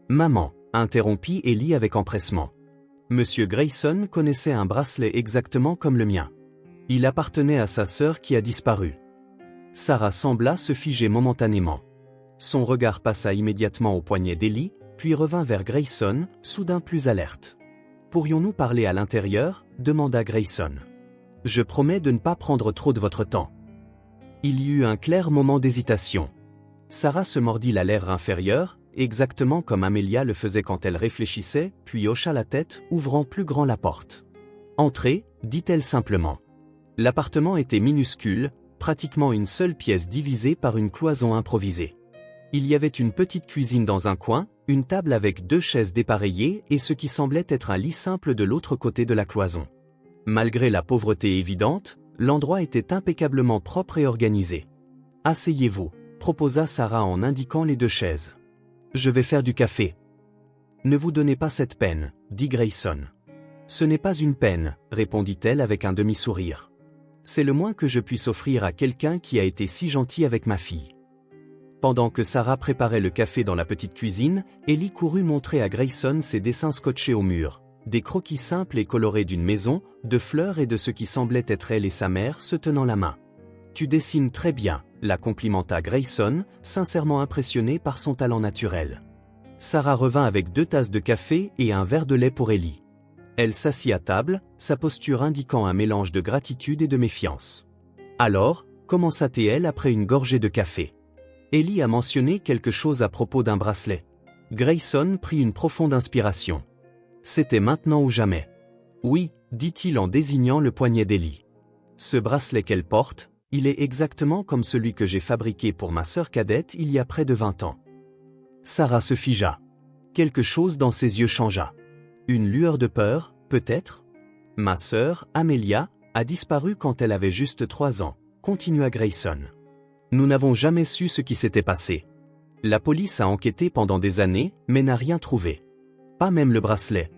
Maman », interrompit Ellie avec empressement. Monsieur Grayson connaissait un bracelet exactement comme le mien. Il appartenait à sa sœur qui a disparu. Sarah sembla se figer momentanément. Son regard passa immédiatement au poignet d'Ellie, puis revint vers Grayson, soudain plus alerte. « Pourrions-nous parler à l'intérieur » demanda Grayson. « Je promets de ne pas prendre trop de votre temps. » Il y eut un clair moment d'hésitation. Sarah se mordit la lèvre inférieure, exactement comme Amelia le faisait quand elle réfléchissait, puis hocha la tête, ouvrant plus grand la porte. « Entrez » dit-elle simplement. L'appartement était minuscule, pratiquement une seule pièce divisée par une cloison improvisée. Il y avait une petite cuisine dans un coin, une table avec 2 chaises dépareillées et ce qui semblait être un lit simple de l'autre côté de la cloison. Malgré la pauvreté évidente, l'endroit était impeccablement propre et organisé. « Asseyez-vous » proposa Sarah en indiquant les 2 chaises. « Je vais faire du café. »« Ne vous donnez pas cette peine, » dit Grayson. « Ce n'est pas une peine, » répondit-elle avec un demi-sourire. « C'est le moins que je puisse offrir à quelqu'un qui a été si gentil avec ma fille. » Pendant que Sarah préparait le café dans la petite cuisine, Ellie courut montrer à Grayson ses dessins scotchés au mur, des croquis simples et colorés d'une maison, de fleurs et de ce qui semblait être elle et sa mère se tenant la main. « Tu dessines très bien », la complimenta Grayson, sincèrement impressionné par son talent naturel. Sarah revint avec 2 tasses de café et un verre de lait pour Ellie. Elle s'assit à table, sa posture indiquant un mélange de gratitude et de méfiance. « Alors » commença-t-elle après une gorgée de café. Ellie a mentionné quelque chose à propos d'un bracelet. Grayson prit une profonde inspiration. C'était maintenant ou jamais. « Oui » dit-il en désignant le poignet d'Ellie. « Ce bracelet qu'elle porte, Il est exactement comme celui que j'ai fabriqué pour ma sœur cadette il y a près de 20 ans. Sarah se figea. Quelque chose dans ses yeux changea. Une lueur de peur, peut-être? Ma sœur, Amelia, a disparu quand elle avait juste 3 ans, continua Grayson. Nous n'avons jamais su ce qui s'était passé. La police a enquêté pendant des années, mais n'a rien trouvé. Pas même le bracelet.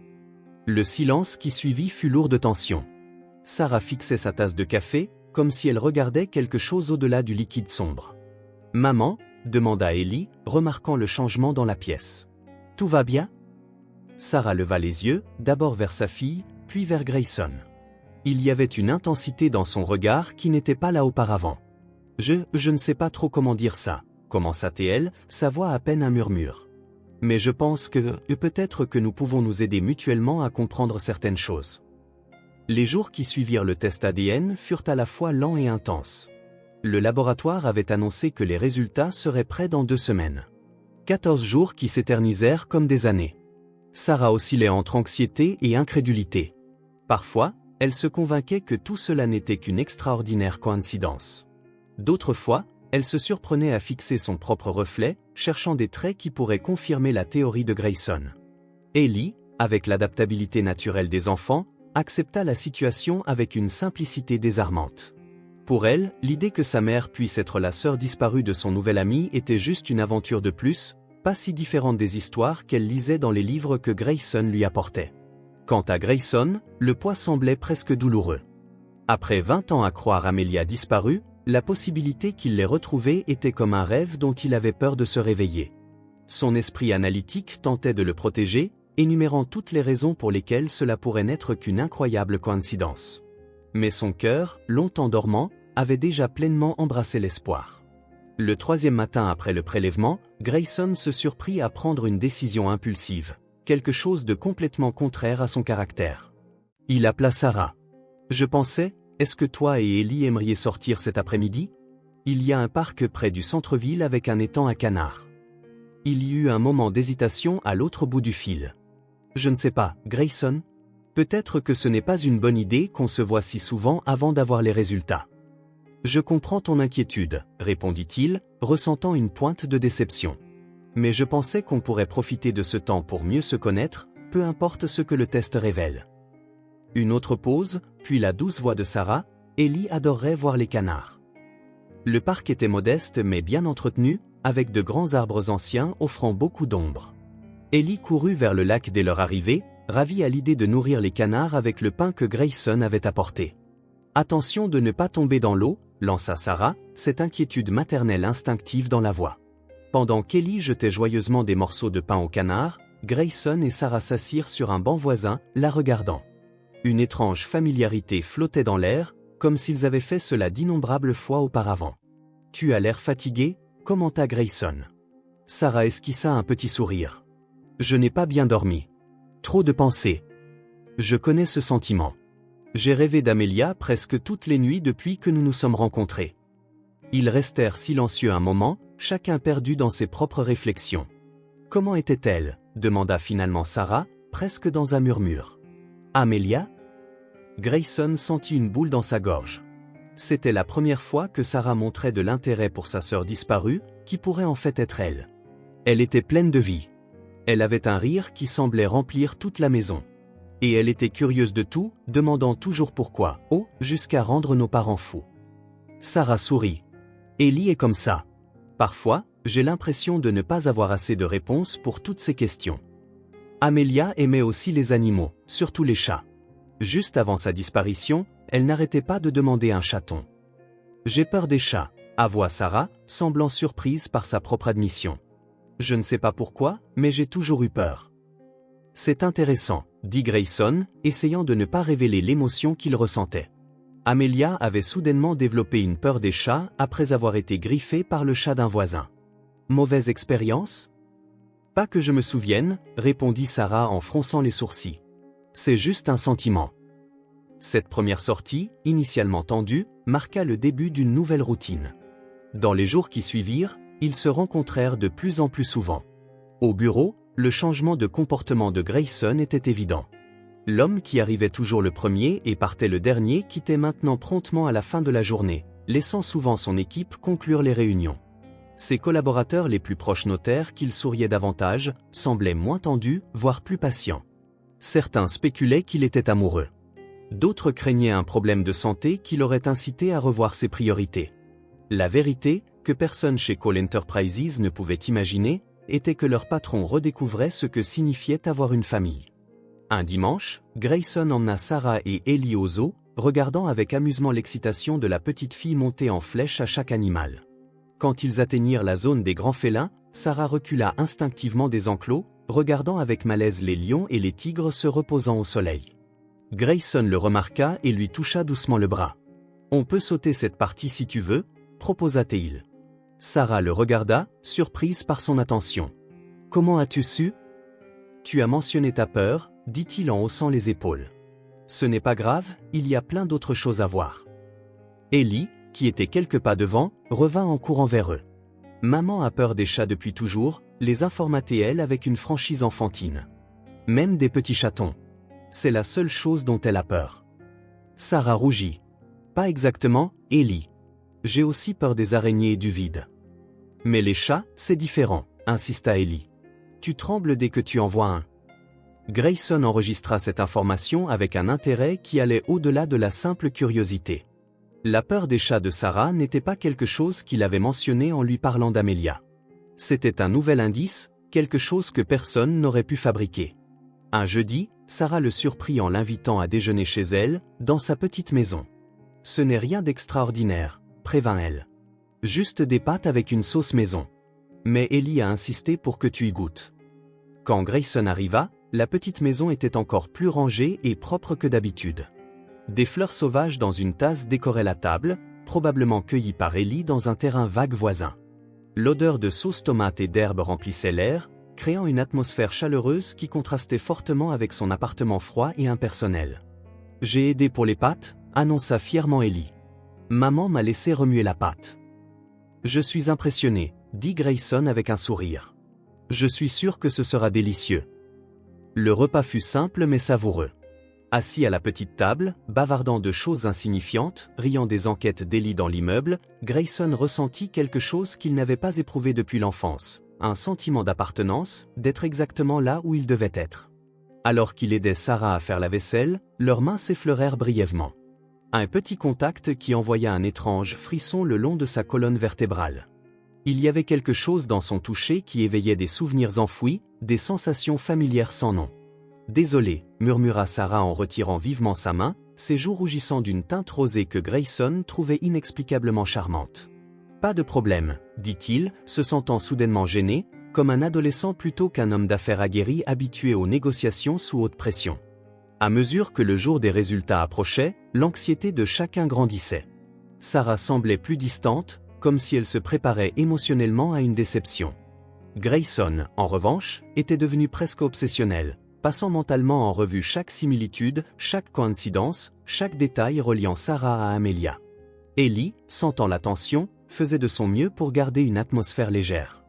Le silence qui suivit fut lourd de tension. Sarah fixait sa tasse de café, comme si elle regardait quelque chose au-delà du liquide sombre. « Maman ?» demanda Ellie, remarquant le changement dans la pièce. « Tout va bien ?» Sarah leva les yeux, d'abord vers sa fille, puis vers Grayson. Il y avait une intensité dans son regard qui n'était pas là auparavant. « Je ne sais pas trop comment dire ça », commença-t-elle, sa voix à peine un murmure. « Mais je pense que, peut-être que nous pouvons nous aider mutuellement à comprendre certaines choses. » Les jours qui suivirent le test ADN furent à la fois lents et intenses. Le laboratoire avait annoncé que les résultats seraient prêts dans 2 semaines. 14 jours qui s'éternisèrent comme des années. Sarah oscillait entre anxiété et incrédulité. Parfois, elle se convainquait que tout cela n'était qu'une extraordinaire coïncidence. D'autres fois, elle se surprenait à fixer son propre reflet, cherchant des traits qui pourraient confirmer la théorie de Grayson. Ellie, avec l'adaptabilité naturelle des enfants, accepta la situation avec une simplicité désarmante. Pour elle, l'idée que sa mère puisse être la sœur disparue de son nouvel ami était juste une aventure de plus, pas si différente des histoires qu'elle lisait dans les livres que Grayson lui apportait. Quant à Grayson, le poids semblait presque douloureux. Après 20 ans à croire Amelia disparue, la possibilité qu'il l'ait retrouvée était comme un rêve dont il avait peur de se réveiller. Son esprit analytique tentait de le protéger, énumérant toutes les raisons pour lesquelles cela pourrait n'être qu'une incroyable coïncidence. Mais son cœur, longtemps dormant, avait déjà pleinement embrassé l'espoir. Le 3e matin après le prélèvement, Grayson se surprit à prendre une décision impulsive, quelque chose de complètement contraire à son caractère. Il appela Sarah. « Je pensais, est-ce que toi et Ellie aimeriez sortir cet après-midi? Il y a un parc près du centre-ville avec un étang à canards. » Il y eut un moment d'hésitation à l'autre bout du fil. « Je ne sais pas, Grayson. Peut-être que ce n'est pas une bonne idée qu'on se voit si souvent avant d'avoir les résultats. » « Je comprends ton inquiétude, » répondit-il, ressentant une pointe de déception. « Mais je pensais qu'on pourrait profiter de ce temps pour mieux se connaître, peu importe ce que le test révèle. » Une autre pause, puis la douce voix de Sarah. « Ellie adorerait voir les canards. » Le parc était modeste mais bien entretenu, avec de grands arbres anciens offrant beaucoup d'ombre. Ellie courut vers le lac dès leur arrivée, ravie à l'idée de nourrir les canards avec le pain que Grayson avait apporté. « Attention de ne pas tomber dans l'eau », lança Sarah, cette inquiétude maternelle instinctive dans la voix. Pendant qu'Ellie jetait joyeusement des morceaux de pain aux canards, Grayson et Sarah s'assirent sur un banc voisin, la regardant. Une étrange familiarité flottait dans l'air, comme s'ils avaient fait cela d'innombrables fois auparavant. « Tu as l'air fatigué ?» commenta Grayson. Sarah esquissa un petit sourire. « Je n'ai pas bien dormi. Trop de pensées. Je connais ce sentiment. J'ai rêvé d'Amelia presque toutes les nuits depuis que nous nous sommes rencontrés. » Ils restèrent silencieux un moment, chacun perdu dans ses propres réflexions. « Comment était-elle » demanda finalement Sarah, presque dans un murmure. « Amelia ?» Grayson sentit une boule dans sa gorge. C'était la première fois que Sarah montrait de l'intérêt pour sa sœur disparue, qui pourrait en fait être elle. Elle était pleine de vie. Elle avait un rire qui semblait remplir toute la maison. Et elle était curieuse de tout, demandant toujours pourquoi, jusqu'à rendre nos parents fous. Sarah sourit. Ellie est comme ça. Parfois, j'ai l'impression de ne pas avoir assez de réponses pour toutes ces questions. Amelia aimait aussi les animaux, surtout les chats. Juste avant sa disparition, elle n'arrêtait pas de demander un chaton. J'ai peur des chats, avoua Sarah, semblant surprise par sa propre admission. Je ne sais pas pourquoi, mais j'ai toujours eu peur. C'est intéressant, dit Grayson, essayant de ne pas révéler l'émotion qu'il ressentait. Amelia avait soudainement développé une peur des chats après avoir été griffée par le chat d'un voisin. Mauvaise expérience? Pas que je me souvienne, répondit Sarah en fronçant les sourcils. C'est juste un sentiment. Cette première sortie, initialement tendue, marqua le début d'une nouvelle routine. Dans les jours qui suivirent, ils se rencontrèrent de plus en plus souvent. Au bureau, le changement de comportement de Grayson était évident. L'homme qui arrivait toujours le premier et partait le dernier quittait maintenant promptement à la fin de la journée, laissant souvent son équipe conclure les réunions. Ses collaborateurs les plus proches notèrent qu'il souriait davantage, semblait moins tendu, voire plus patient. Certains spéculaient qu'il était amoureux. D'autres craignaient un problème de santé qui l'aurait incité à revoir ses priorités. La vérité, que personne chez Cole Enterprises ne pouvait imaginer, était que leur patron redécouvrait ce que signifiait avoir une famille. Un dimanche, Grayson emmena Sarah et Ellie au zoo, regardant avec amusement l'excitation de la petite fille monter en flèche à chaque animal. Quand ils atteignirent la zone des grands félins, Sarah recula instinctivement des enclos, regardant avec malaise les lions et les tigres se reposant au soleil. Grayson le remarqua et lui toucha doucement le bras. « On peut sauter cette partie si tu veux », proposa-t-il. Sarah le regarda, surprise par son attention. « Comment as-tu su ? » ?»« Tu as mentionné ta peur, » dit-il en haussant les épaules. « Ce n'est pas grave, il y a plein d'autres choses à voir. » Ellie, qui était quelques pas devant, revint en courant vers eux. Maman a peur des chats depuis toujours, les informait-elle avec une franchise enfantine. Même des petits chatons. C'est la seule chose dont elle a peur. Sarah rougit. Pas exactement, Ellie. J'ai aussi peur des araignées et du vide. Mais les chats, c'est différent, insista Ellie. Tu trembles dès que tu en vois un. Grayson enregistra cette information avec un intérêt qui allait au-delà de la simple curiosité. La peur des chats de Sarah n'était pas quelque chose qu'il avait mentionné en lui parlant d'Amelia. C'était un nouvel indice, quelque chose que personne n'aurait pu fabriquer. Un jeudi, Sarah le surprit en l'invitant à déjeuner chez elle, dans sa petite maison. « Ce n'est rien d'extraordinaire », prévint-elle. « Juste des pâtes avec une sauce maison. » Mais Ellie a insisté pour que tu y goûtes. Quand Grayson arriva, la petite maison était encore plus rangée et propre que d'habitude. Des fleurs sauvages dans une tasse décoraient la table, probablement cueillies par Ellie dans un terrain vague voisin. L'odeur de sauce tomate et d'herbe remplissait l'air, créant une atmosphère chaleureuse qui contrastait fortement avec son appartement froid et impersonnel. « J'ai aidé pour les pâtes », annonça fièrement Ellie. « Maman m'a laissé remuer la pâte. »« Je suis impressionné », dit Grayson avec un sourire. « Je suis sûr que ce sera délicieux. » Le repas fut simple mais savoureux. Assis à la petite table, bavardant de choses insignifiantes, riant des enquêtes d'Ellie dans l'immeuble, Grayson ressentit quelque chose qu'il n'avait pas éprouvé depuis l'enfance, un sentiment d'appartenance, d'être exactement là où il devait être. Alors qu'il aidait Sarah à faire la vaisselle, leurs mains s'effleurèrent brièvement. Un petit contact qui envoya un étrange frisson le long de sa colonne vertébrale. Il y avait quelque chose dans son toucher qui éveillait des souvenirs enfouis, des sensations familières sans nom. « Désolé », murmura Sarah en retirant vivement sa main, ses joues rougissant d'une teinte rosée que Grayson trouvait inexplicablement charmante. « Pas de problème », dit-il, se sentant soudainement gêné, comme un adolescent plutôt qu'un homme d'affaires aguerri habitué aux négociations sous haute pression. À mesure que le jour des résultats approchait, l'anxiété de chacun grandissait. Sarah semblait plus distante, comme si elle se préparait émotionnellement à une déception. Grayson, en revanche, était devenu presque obsessionnel, passant mentalement en revue chaque similitude, chaque coïncidence, chaque détail reliant Sarah à Amelia. Ellie, sentant la tension, faisait de son mieux pour garder une atmosphère légère.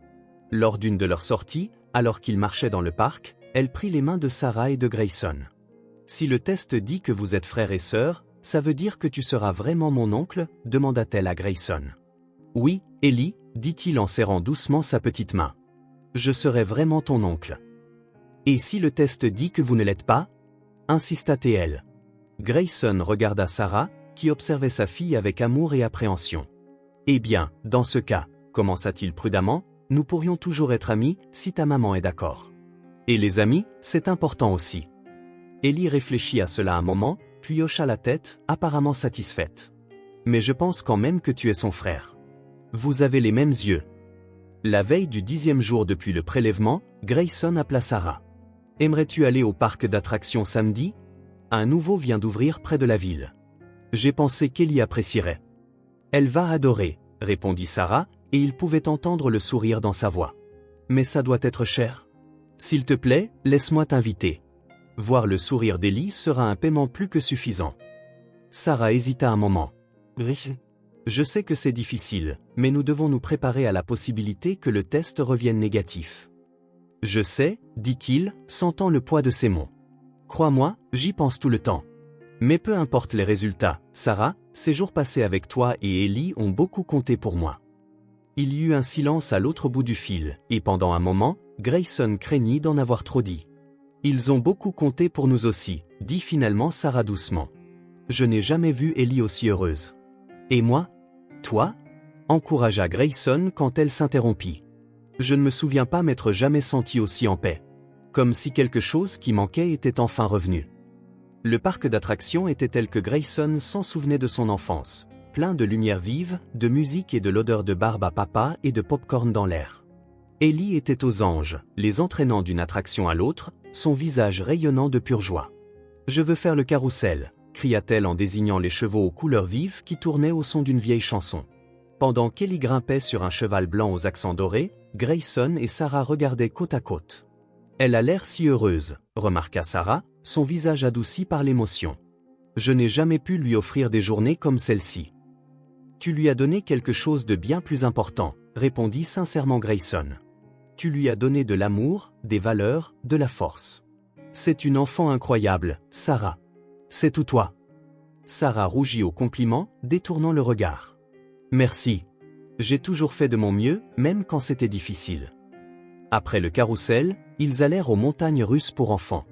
Lors d'une de leurs sorties, alors qu'ils marchaient dans le parc, elle prit les mains de Sarah et de Grayson. « Si le test dit que vous êtes frère et sœur, ça veut dire que tu seras vraiment mon oncle ?» demanda-t-elle à Grayson. « Oui, Ellie, » dit-il en serrant doucement sa petite main. « Je serai vraiment ton oncle. » « Et si le test dit que vous ne l'êtes pas ?» insista-t-elle. Grayson regarda Sarah, qui observait sa fille avec amour et appréhension. « Eh bien, dans ce cas, » commença-t-il prudemment, « nous pourrions toujours être amis, si ta maman est d'accord. Et les amis, c'est important aussi. » Ellie réfléchit à cela un moment, puis hocha la tête, apparemment satisfaite. « Mais je pense quand même que tu es son frère. Vous avez les mêmes yeux. » La veille du 10e jour depuis le prélèvement, Grayson appela Sarah. « Aimerais-tu aller au parc d'attractions samedi ? Un nouveau vient d'ouvrir près de la ville. J'ai pensé qu'Ellie apprécierait. »« Elle va adorer, » répondit Sarah, et il pouvait entendre le sourire dans sa voix. « Mais ça doit être cher. S'il te plaît, laisse-moi t'inviter. » Voir le sourire d'Ellie sera un paiement plus que suffisant. Sarah hésita un moment. « Je sais que c'est difficile, mais nous devons nous préparer à la possibilité que le test revienne négatif. » « Je sais, » dit-il, sentant le poids de ses mots. « Crois-moi, j'y pense tout le temps. Mais peu importe les résultats, Sarah, ces jours passés avec toi et Ellie ont beaucoup compté pour moi. Il y eut un silence à l'autre bout du fil, et pendant un moment, Grayson craignit d'en avoir trop dit. Ils ont beaucoup compté pour nous aussi, dit finalement Sarah doucement. Je n'ai jamais vu Ellie aussi heureuse. Et moi? Toi? Encouragea Grayson quand elle s'interrompit. Je ne me souviens pas m'être jamais senti aussi en paix. Comme si quelque chose qui manquait était enfin revenu. Le parc d'attractions était tel que Grayson s'en souvenait de son enfance, plein de lumière vive, de musique et de l'odeur de barbe à papa et de pop-corn dans l'air. Ellie était aux anges, les entraînant d'une attraction à l'autre, son visage rayonnant de pure joie. « Je veux faire le carrousel », cria-t-elle en désignant les chevaux aux couleurs vives qui tournaient au son d'une vieille chanson. Pendant qu'Ellie grimpait sur un cheval blanc aux accents dorés, Grayson et Sarah regardaient côte à côte. « Elle a l'air si heureuse », remarqua Sarah, son visage adouci par l'émotion. « Je n'ai jamais pu lui offrir des journées comme celle-ci. »« Tu lui as donné quelque chose de bien plus important », répondit sincèrement Grayson. « Tu lui as donné de l'amour, des valeurs, de la force. C'est une enfant incroyable, Sarah. C'est tout toi. » Sarah rougit au compliment, détournant le regard. « Merci. J'ai toujours fait de mon mieux, même quand c'était difficile. » Après le carrousel, ils allèrent aux montagnes russes pour enfants.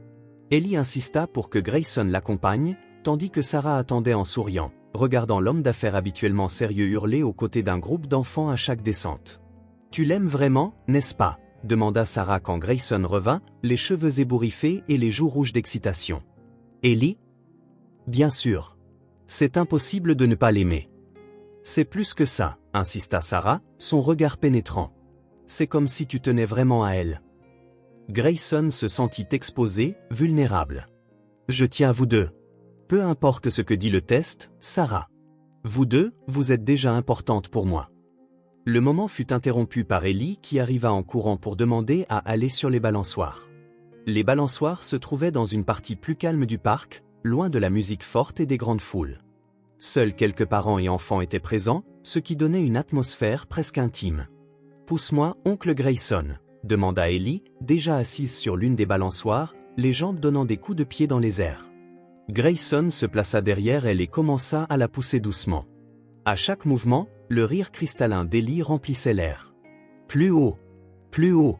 Ellie insista pour que Grayson l'accompagne, tandis que Sarah attendait en souriant, regardant l'homme d'affaires habituellement sérieux hurler aux côtés d'un groupe d'enfants à chaque descente. « Tu l'aimes vraiment, n'est-ce pas ?» demanda Sarah quand Grayson revint, les cheveux ébouriffés et les joues rouges d'excitation. « Ellie ? Bien sûr. C'est impossible de ne pas l'aimer. »« C'est plus que ça, » insista Sarah, son regard pénétrant. « C'est comme si tu tenais vraiment à elle. » Grayson se sentit exposé, vulnérable. « Je tiens à vous deux. Peu importe ce que dit le test, Sarah. Vous deux, vous êtes déjà importante pour moi. » Le moment fut interrompu par Ellie qui arriva en courant pour demander à aller sur les balançoires. Les balançoires se trouvaient dans une partie plus calme du parc, loin de la musique forte et des grandes foules. Seuls quelques parents et enfants étaient présents, ce qui donnait une atmosphère presque intime. « Pousse-moi, oncle Grayson », demanda Ellie, déjà assise sur l'une des balançoires, les jambes donnant des coups de pied dans les airs. Grayson se plaça derrière elle et commença à la pousser doucement. À chaque mouvement, le rire cristallin d'Ellie remplissait l'air. « Plus haut! Plus haut !»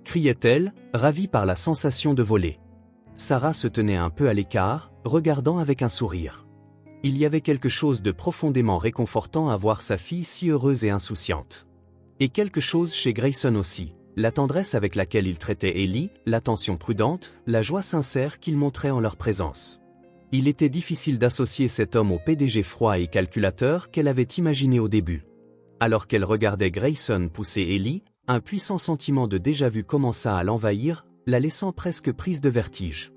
criait-elle, ravie par la sensation de voler. Sarah se tenait un peu à l'écart, regardant avec un sourire. Il y avait quelque chose de profondément réconfortant à voir sa fille si heureuse et insouciante. Et quelque chose chez Grayson aussi. La tendresse avec laquelle il traitait Ellie, l'attention prudente, la joie sincère qu'il montrait en leur présence. Il était difficile d'associer cet homme au PDG froid et calculateur qu'elle avait imaginé au début. Alors qu'elle regardait Grayson pousser Ellie, un puissant sentiment de déjà-vu commença à l'envahir, la laissant presque prise de vertige.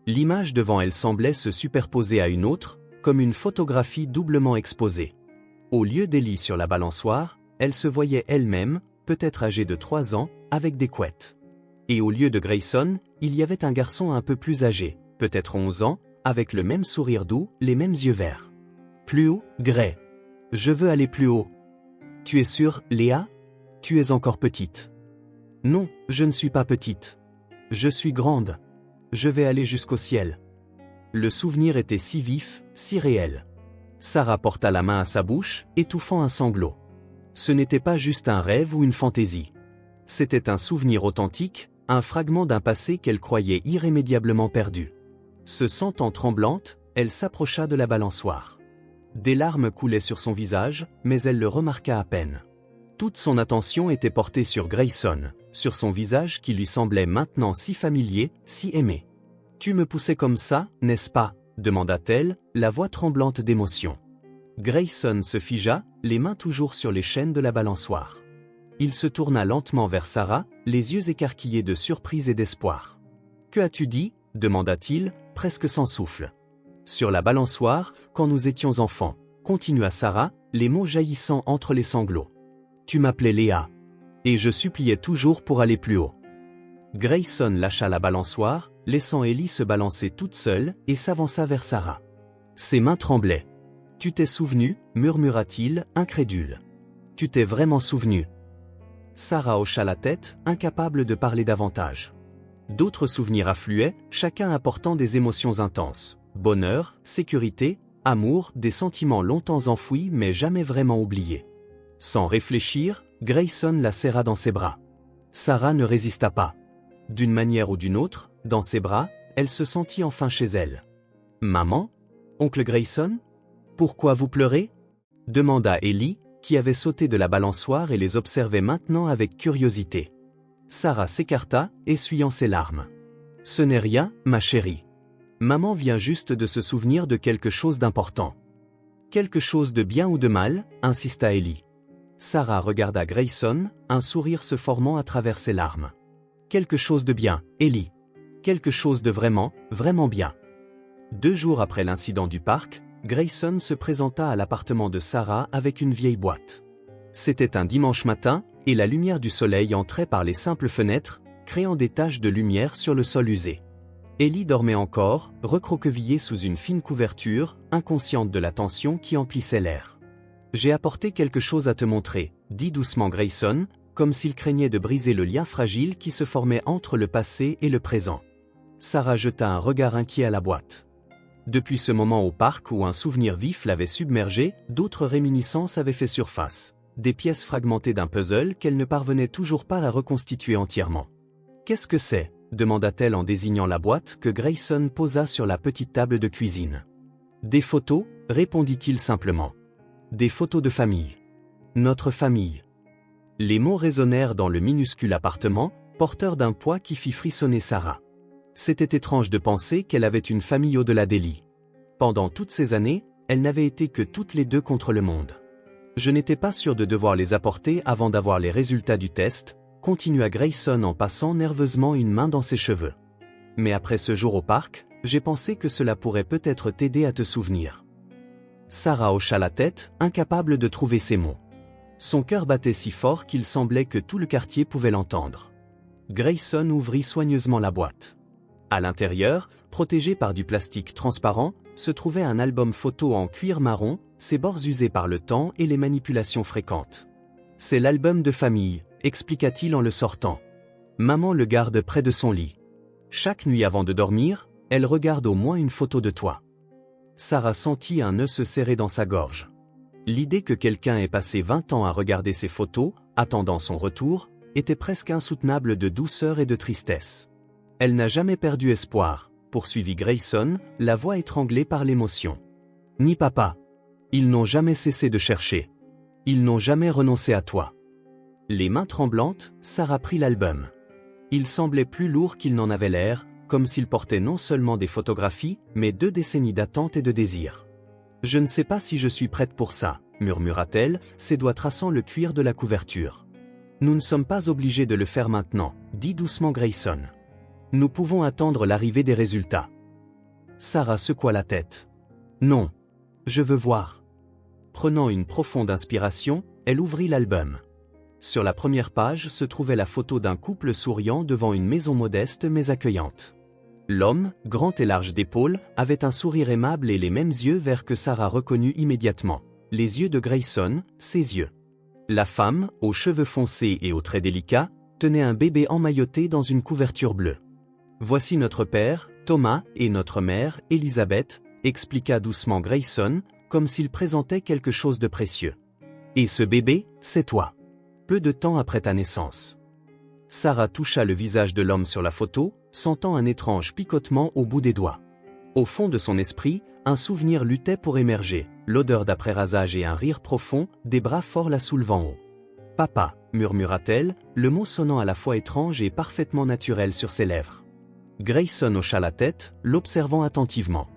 L'image devant elle semblait se superposer à une autre, comme une photographie doublement exposée. Au lieu d'Ellie sur la balançoire, elle se voyait elle-même, peut-être âgée de 3 ans, avec des couettes. Et au lieu de Grayson, il y avait un garçon un peu plus âgé, peut-être 11 ans, avec le même sourire doux, les mêmes yeux verts. « Plus haut, Gray. Je veux aller plus haut. »« Tu es sûre, Léa ? Tu es encore petite. »« Non, je ne suis pas petite. Je suis grande. Je vais aller jusqu'au ciel. » Le souvenir était si vif, si réel. Sarah porta la main à sa bouche, étouffant un sanglot. Ce n'était pas juste un rêve ou une fantaisie. C'était un souvenir authentique, un fragment d'un passé qu'elle croyait irrémédiablement perdu. Se sentant tremblante, elle s'approcha de la balançoire. Des larmes coulaient sur son visage, mais elle le remarqua à peine. Toute son attention était portée sur Grayson, sur son visage qui lui semblait maintenant si familier, si aimé. « Tu me poussais comme ça, n'est-ce pas ?» demanda-t-elle, la voix tremblante d'émotion. Grayson se figea, les mains toujours sur les chaînes de la balançoire. Il se tourna lentement vers Sarah, les yeux écarquillés de surprise et d'espoir. « Que as-tu dit ?» demanda-t-il, presque sans souffle. « Sur la balançoire, quand nous étions enfants, » continua Sarah, les mots jaillissant entre les sanglots. « Tu m'appelais Léa. Et je suppliais toujours pour aller plus haut. » Grayson lâcha la balançoire, laissant Ellie se balancer toute seule, et s'avança vers Sarah. Ses mains tremblaient. « Tu t'es souvenu ?» murmura-t-il, incrédule. « Tu t'es vraiment souvenu ?» Sarah hocha la tête, incapable de parler davantage. D'autres souvenirs affluaient, chacun apportant des émotions intenses. bonheur, sécurité, amour, des sentiments longtemps enfouis mais jamais vraiment oubliés. Sans réfléchir, Grayson la serra dans ses bras. Sarah ne résista pas. D'une manière ou d'une autre, dans ses bras, elle se sentit enfin chez elle. « Maman ? Oncle Grayson ? Pourquoi vous pleurez ?» demanda Ellie, qui avait sauté de la balançoire et les observait maintenant avec curiosité. Sarah s'écarta, essuyant ses larmes. « Ce n'est rien, ma chérie. Maman vient juste de se souvenir de quelque chose d'important. »« Quelque chose de bien ou de mal ?» insista Ellie. Sarah regarda Grayson, un sourire se formant à travers ses larmes. « Quelque chose de bien, Ellie. Quelque chose de vraiment, vraiment bien. » 2 jours après l'incident du parc, Grayson se présenta à l'appartement de Sarah avec une vieille boîte. C'était un dimanche matin, et la lumière du soleil entrait par les simples fenêtres, créant des taches de lumière sur le sol usé. Ellie dormait encore, recroquevillée sous une fine couverture, inconsciente de la tension qui emplissait l'air. « J'ai apporté quelque chose à te montrer », dit doucement Grayson, comme s'il craignait de briser le lien fragile qui se formait entre le passé et le présent. Sarah jeta un regard inquiet à la boîte. Depuis ce moment au parc où un souvenir vif l'avait submergée, d'autres réminiscences avaient fait surface. Des pièces fragmentées d'un puzzle qu'elle ne parvenait toujours pas à reconstituer entièrement. « Qu'est-ce que c'est ?» demanda-t-elle en désignant la boîte que Grayson posa sur la petite table de cuisine. « Des photos » répondit-il simplement. « Des photos de famille. Notre famille. » Les mots résonnèrent dans le minuscule appartement, porteurs d'un poids qui fit frissonner Sarah. C'était étrange de penser qu'elle avait une famille au-delà d'Ellie. Pendant toutes ces années, elles n'avaient été que toutes les deux contre le monde. « Je n'étais pas sûr de devoir les apporter avant d'avoir les résultats du test », continua Grayson en passant nerveusement une main dans ses cheveux. « Mais après ce jour au parc, j'ai pensé que cela pourrait peut-être t'aider à te souvenir. » Sarah hocha la tête, incapable de trouver ses mots. Son cœur battait si fort qu'il semblait que tout le quartier pouvait l'entendre. Grayson ouvrit soigneusement la boîte. À l'intérieur, protégé par du plastique transparent, se trouvait un album photo en cuir marron, ses bords usés par le temps et les manipulations fréquentes. « C'est l'album de famille », expliqua-t-il en le sortant. « Maman le garde près de son lit. Chaque nuit avant de dormir, elle regarde au moins une photo de toi. » Sarah sentit un nœud se serrer dans sa gorge. L'idée que quelqu'un ait passé 20 ans à regarder ses photos, attendant son retour, était presque insoutenable de douceur et de tristesse. « Elle n'a jamais perdu espoir », poursuivit Grayson, la voix étranglée par l'émotion. « Ni papa. Ils n'ont jamais cessé de chercher. Ils n'ont jamais renoncé à toi. » Les mains tremblantes, Sarah prit l'album. Il semblait plus lourd qu'il n'en avait l'air, comme s'il portait non seulement des photographies, mais 2 décennies d'attente et de désir. « Je ne sais pas si je suis prête pour ça, » murmura-t-elle, ses doigts traçant le cuir de la couverture. « Nous ne sommes pas obligés de le faire maintenant, » dit doucement Grayson. « Nous pouvons attendre l'arrivée des résultats. » Sarah secoua la tête. « Non. Je veux voir. » Prenant une profonde inspiration, elle ouvrit l'album. Sur la première page se trouvait la photo d'un couple souriant devant une maison modeste mais accueillante. L'homme, grand et large d'épaules, avait un sourire aimable et les mêmes yeux verts que Sarah reconnut immédiatement. Les yeux de Grayson, ses yeux. La femme, aux cheveux foncés et aux traits délicats, tenait un bébé emmailloté dans une couverture bleue. « Voici notre père, Thomas, et notre mère, Elisabeth », expliqua doucement Grayson, comme s'il présentait quelque chose de précieux. « Et ce bébé, c'est toi. Peu de temps après ta naissance. » Sarah toucha le visage de l'homme sur la photo, sentant un étrange picotement au bout des doigts. Au fond de son esprit, un souvenir luttait pour émerger, l'odeur d'après-rasage et un rire profond, des bras forts la soulevant haut. « Papa », murmura-t-elle, le mot sonnant à la fois étrange et parfaitement naturel sur ses lèvres. Grayson hocha la tête, l'observant attentivement.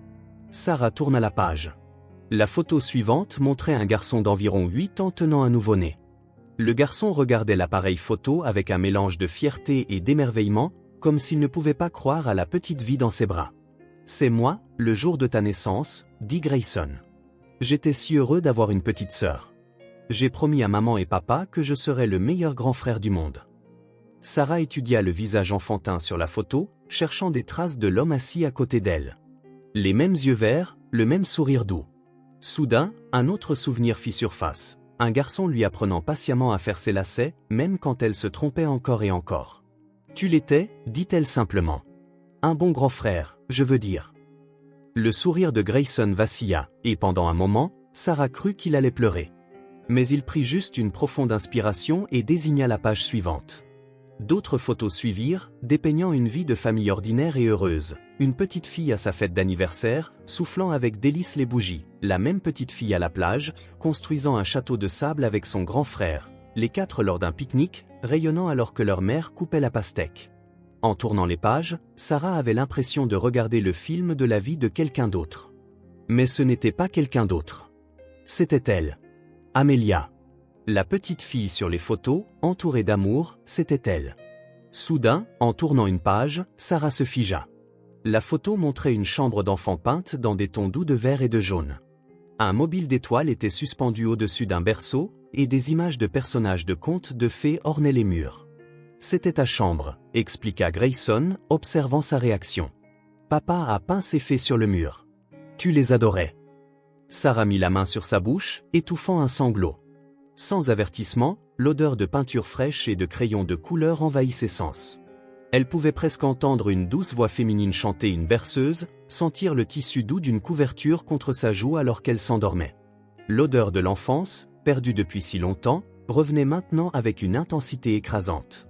Sarah tourna la page. La photo suivante montrait un garçon d'environ 8 ans tenant un nouveau-né. Le garçon regardait l'appareil photo avec un mélange de fierté et d'émerveillement, comme s'il ne pouvait pas croire à la petite vie dans ses bras. « C'est moi, le jour de ta naissance », dit Grayson. « J'étais si heureux d'avoir une petite sœur. J'ai promis à maman et papa que je serais le meilleur grand frère du monde. » Sarah étudia le visage enfantin sur la photo, cherchant des traces de l'homme assis à côté d'elle. Les mêmes yeux verts, le même sourire doux. Soudain, un autre souvenir fit surface. Un garçon lui apprenant patiemment à faire ses lacets, même quand elle se trompait encore et encore. « Tu l'étais » dit-elle simplement. « Un bon grand frère, je veux dire. » Le sourire de Grayson vacilla, et pendant un moment, Sarah crut qu'il allait pleurer. Mais il prit juste une profonde inspiration et désigna la page suivante. D'autres photos suivirent, dépeignant une vie de famille ordinaire et heureuse. Une petite fille à sa fête d'anniversaire, soufflant avec délice les bougies. La même petite fille à la plage, construisant un château de sable avec son grand frère. Les quatre lors d'un pique-nique, rayonnant alors que leur mère coupait la pastèque. En tournant les pages, Sarah avait l'impression de regarder le film de la vie de quelqu'un d'autre. Mais ce n'était pas quelqu'un d'autre. C'était elle. Amelia. La petite fille sur les photos, entourée d'amour, c'était elle. Soudain, en tournant une page, Sarah se figea. La photo montrait une chambre d'enfant peinte dans des tons doux de vert et de jaune. Un mobile d'étoiles était suspendu au-dessus d'un berceau, et des images de personnages de contes de fées ornaient les murs. C'était ta chambre, expliqua Grayson, observant sa réaction. Papa a peint ces fées sur le mur. Tu les adorais. Sarah mit la main sur sa bouche, étouffant un sanglot. Sans avertissement, l'odeur de peinture fraîche et de crayon de couleur envahit ses sens. Elle pouvait presque entendre une douce voix féminine chanter une berceuse, sentir le tissu doux d'une couverture contre sa joue alors qu'elle s'endormait. L'odeur de l'enfance, perdue depuis si longtemps, revenait maintenant avec une intensité écrasante.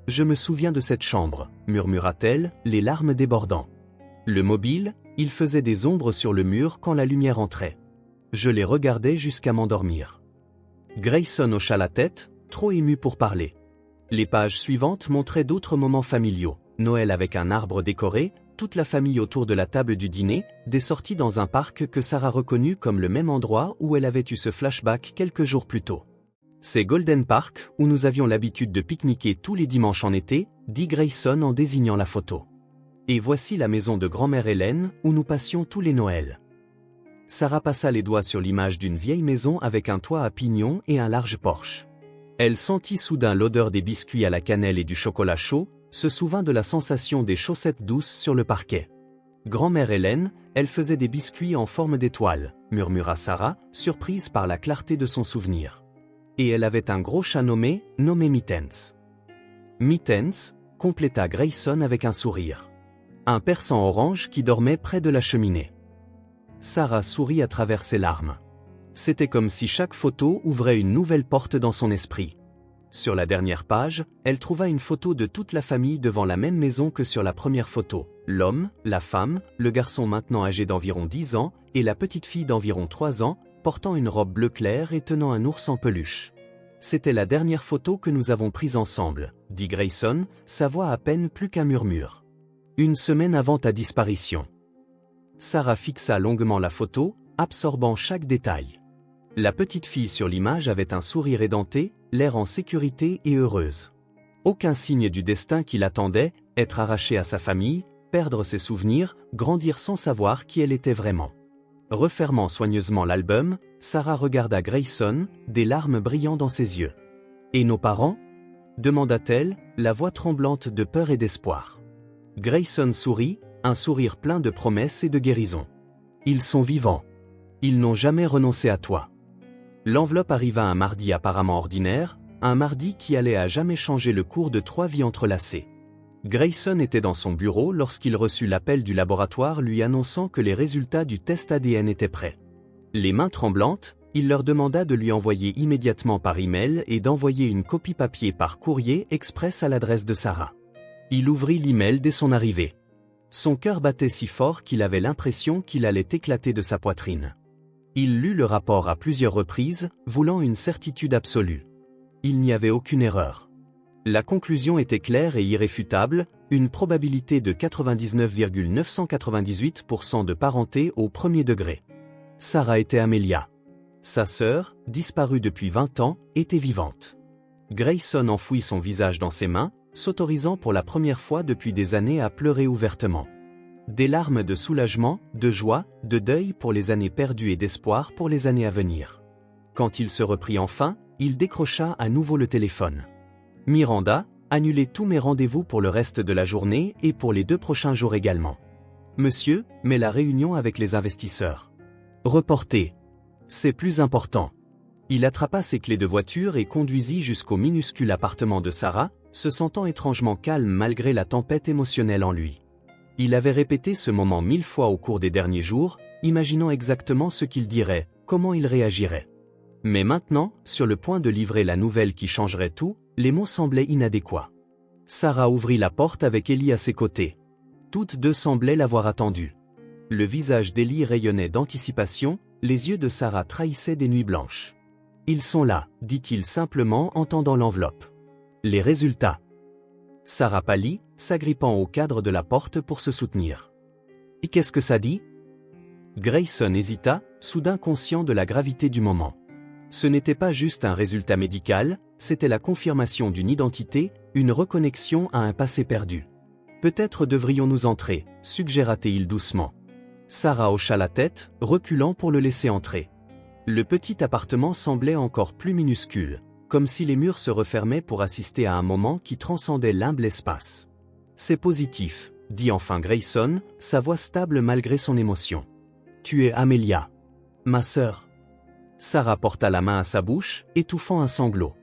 « Je me souviens de cette chambre », murmura-t-elle, les larmes débordant. Le mobile, il faisait des ombres sur le mur quand la lumière entrait. Je les regardais jusqu'à m'endormir. Grayson hocha la tête, trop ému pour parler. Les pages suivantes montraient d'autres moments familiaux. Noël avec un arbre décoré, toute la famille autour de la table du dîner, des sorties dans un parc que Sarah reconnut comme le même endroit où elle avait eu ce flashback quelques jours plus tôt. C'est Golden Park, où nous avions l'habitude de pique-niquer tous les dimanches en été, dit Grayson en désignant la photo. Et voici la maison de grand-mère Hélène, où nous passions tous les Noëls. Sarah passa les doigts sur l'image d'une vieille maison avec un toit à pignons et un large porche. Elle sentit soudain l'odeur des biscuits à la cannelle et du chocolat chaud, se souvint de la sensation des chaussettes douces sur le parquet. Grand-mère Hélène, elle faisait des biscuits en forme d'étoile, murmura Sarah, surprise par la clarté de son souvenir. Et elle avait un gros chat nommé Mittens. Mittens, compléta Grayson avec un sourire. Un persan orange qui dormait près de la cheminée. Sarah sourit à travers ses larmes. C'était comme si chaque photo ouvrait une nouvelle porte dans son esprit. Sur la dernière page, elle trouva une photo de toute la famille devant la même maison que sur la première photo. L'homme, la femme, le garçon maintenant âgé d'environ 10 ans, et la petite fille d'environ 3 ans, portant une robe bleu clair et tenant un ours en peluche. C'était la dernière photo que nous avons prise ensemble, dit Grayson, sa voix à peine plus qu'un murmure. Une semaine avant ta disparition. Sarah fixa longuement la photo, absorbant chaque détail. La petite fille sur l'image avait un sourire édenté, l'air en sécurité et heureuse. Aucun signe du destin qui l'attendait, être arrachée à sa famille, perdre ses souvenirs, grandir sans savoir qui elle était vraiment. Refermant soigneusement l'album, Sarah regarda Grayson, des larmes brillant dans ses yeux. « Et nos parents » demanda-t-elle, la voix tremblante de peur et d'espoir. Grayson sourit, un sourire plein de promesses et de guérison. « Ils sont vivants. Ils n'ont jamais renoncé à toi. » L'enveloppe arriva un mardi apparemment ordinaire, un mardi qui allait à jamais changer le cours de 3 vies entrelacées. Grayson était dans son bureau lorsqu'il reçut l'appel du laboratoire lui annonçant que les résultats du test ADN étaient prêts. Les mains tremblantes, il leur demanda de lui envoyer immédiatement par email et d'envoyer une copie papier par courrier express à l'adresse de Sarah. Il ouvrit l'email dès son arrivée. Son cœur battait si fort qu'il avait l'impression qu'il allait éclater de sa poitrine. Il lut le rapport à plusieurs reprises, voulant une certitude absolue. Il n'y avait aucune erreur. La conclusion était claire et irréfutable, une probabilité de 99,998% de parenté au premier degré. Sarah était Amelia. Sa sœur, disparue depuis 20 ans, était vivante. Grayson enfouit son visage dans ses mains, s'autorisant pour la première fois depuis des années à pleurer ouvertement. Des larmes de soulagement, de joie, de deuil pour les années perdues et d'espoir pour les années à venir. Quand il se reprit enfin, il décrocha à nouveau le téléphone. « Miranda, annulez tous mes rendez-vous pour le reste de la journée et pour les 2 prochains jours également. Monsieur, mais la réunion avec les investisseurs. Reportez. C'est plus important. » Il attrapa ses clés de voiture et conduisit jusqu'au minuscule appartement de Sarah, se sentant étrangement calme malgré la tempête émotionnelle en lui. Il avait répété ce moment 1000 fois au cours des derniers jours, imaginant exactement ce qu'il dirait, comment il réagirait. Mais maintenant, sur le point de livrer la nouvelle qui changerait tout, les mots semblaient inadéquats. Sarah ouvrit la porte avec Ellie à ses côtés. Toutes deux semblaient l'avoir attendue. Le visage d'Ellie rayonnait d'anticipation, les yeux de Sarah trahissaient des nuits blanches. « Ils sont là », dit-il simplement en tendant l'enveloppe. « Les résultats ». Sarah pâlit, s'agrippant au cadre de la porte pour se soutenir. « Et qu'est-ce que ça dit ?» Grayson hésita, soudain conscient de la gravité du moment. Ce n'était pas juste un résultat médical, c'était la confirmation d'une identité, une reconnexion à un passé perdu. « Peut-être devrions-nous entrer », suggéra-t-il doucement. Sarah hocha la tête, reculant pour le laisser entrer. Le petit appartement semblait encore plus minuscule, comme si les murs se refermaient pour assister à un moment qui transcendait l'humble espace. « C'est positif », dit enfin Grayson, sa voix stable malgré son émotion. « Tu es Amelia. Ma sœur. » Sarah porta la main à sa bouche, étouffant un sanglot.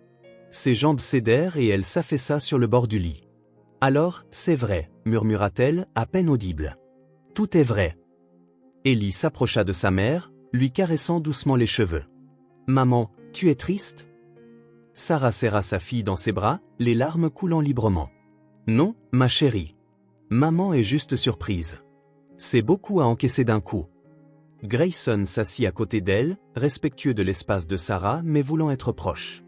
Ses jambes cédèrent et elle s'affaissa sur le bord du lit. « Alors, c'est vrai, » murmura-t-elle, à peine audible. « Tout est vrai. » Ellie s'approcha de sa mère, lui caressant doucement les cheveux. « Maman, tu es triste ?» Sarah serra sa fille dans ses bras, les larmes coulant librement. « Non, ma chérie. Maman est juste surprise. C'est beaucoup à encaisser d'un coup. » Grayson s'assit à côté d'elle, respectueux de l'espace de Sarah mais voulant être proche.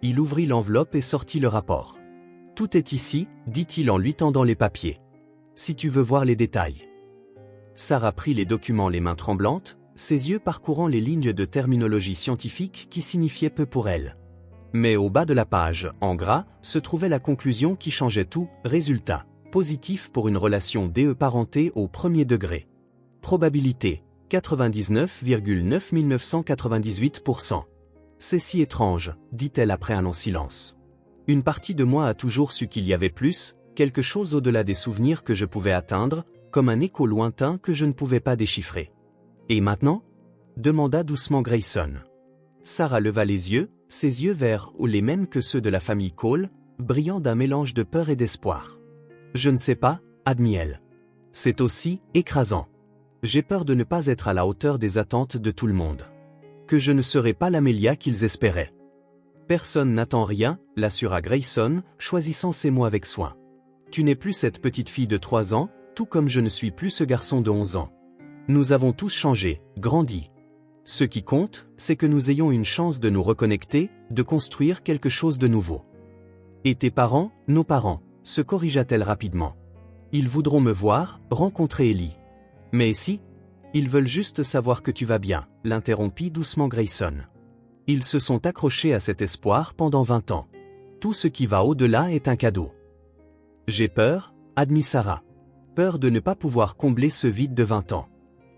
Il ouvrit l'enveloppe et sortit le rapport. « Tout est ici, » dit-il en lui tendant les papiers. « Si tu veux voir les détails. » Sarah prit les documents les mains tremblantes, ses yeux parcourant les lignes de terminologie scientifique qui signifiaient peu pour elle. Mais au bas de la page, en gras, se trouvait la conclusion qui changeait tout, résultat. Positif pour une relation DE parentée au premier degré. Probabilité, 99,9998%. C'est si étrange, dit-elle après un long silence. Une partie de moi a toujours su qu'il y avait plus, quelque chose au-delà des souvenirs que je pouvais atteindre, comme un écho lointain que je ne pouvais pas déchiffrer. Et maintenant ? Demanda doucement Grayson. Sarah leva les yeux, ses yeux verts ou les mêmes que ceux de la famille Cole, brillant d'un mélange de peur et d'espoir. Je ne sais pas, admit-elle. C'est aussi écrasant. J'ai peur de ne pas être à la hauteur des attentes de tout le monde. Que je ne serai pas l'Amelia qu'ils espéraient. Personne n'attend rien, l'assura Grayson, choisissant ses mots avec soin. Tu n'es plus cette petite fille de 3 ans, tout comme je ne suis plus ce garçon de 11 ans. Nous avons tous changé, grandi. Ce qui compte, c'est que nous ayons une chance de nous reconnecter, de construire quelque chose de nouveau. Et tes parents, nos parents, se corrigea-t-elle rapidement. Ils voudront me voir, rencontrer Ellie. Mais si ? Ils veulent juste savoir que tu vas bien, l'interrompit doucement Grayson. Ils se sont accrochés à cet espoir pendant 20 ans. Tout ce qui va au-delà est un cadeau. J'ai peur, admit Sarah. Peur de ne pas pouvoir combler ce vide de 20 ans.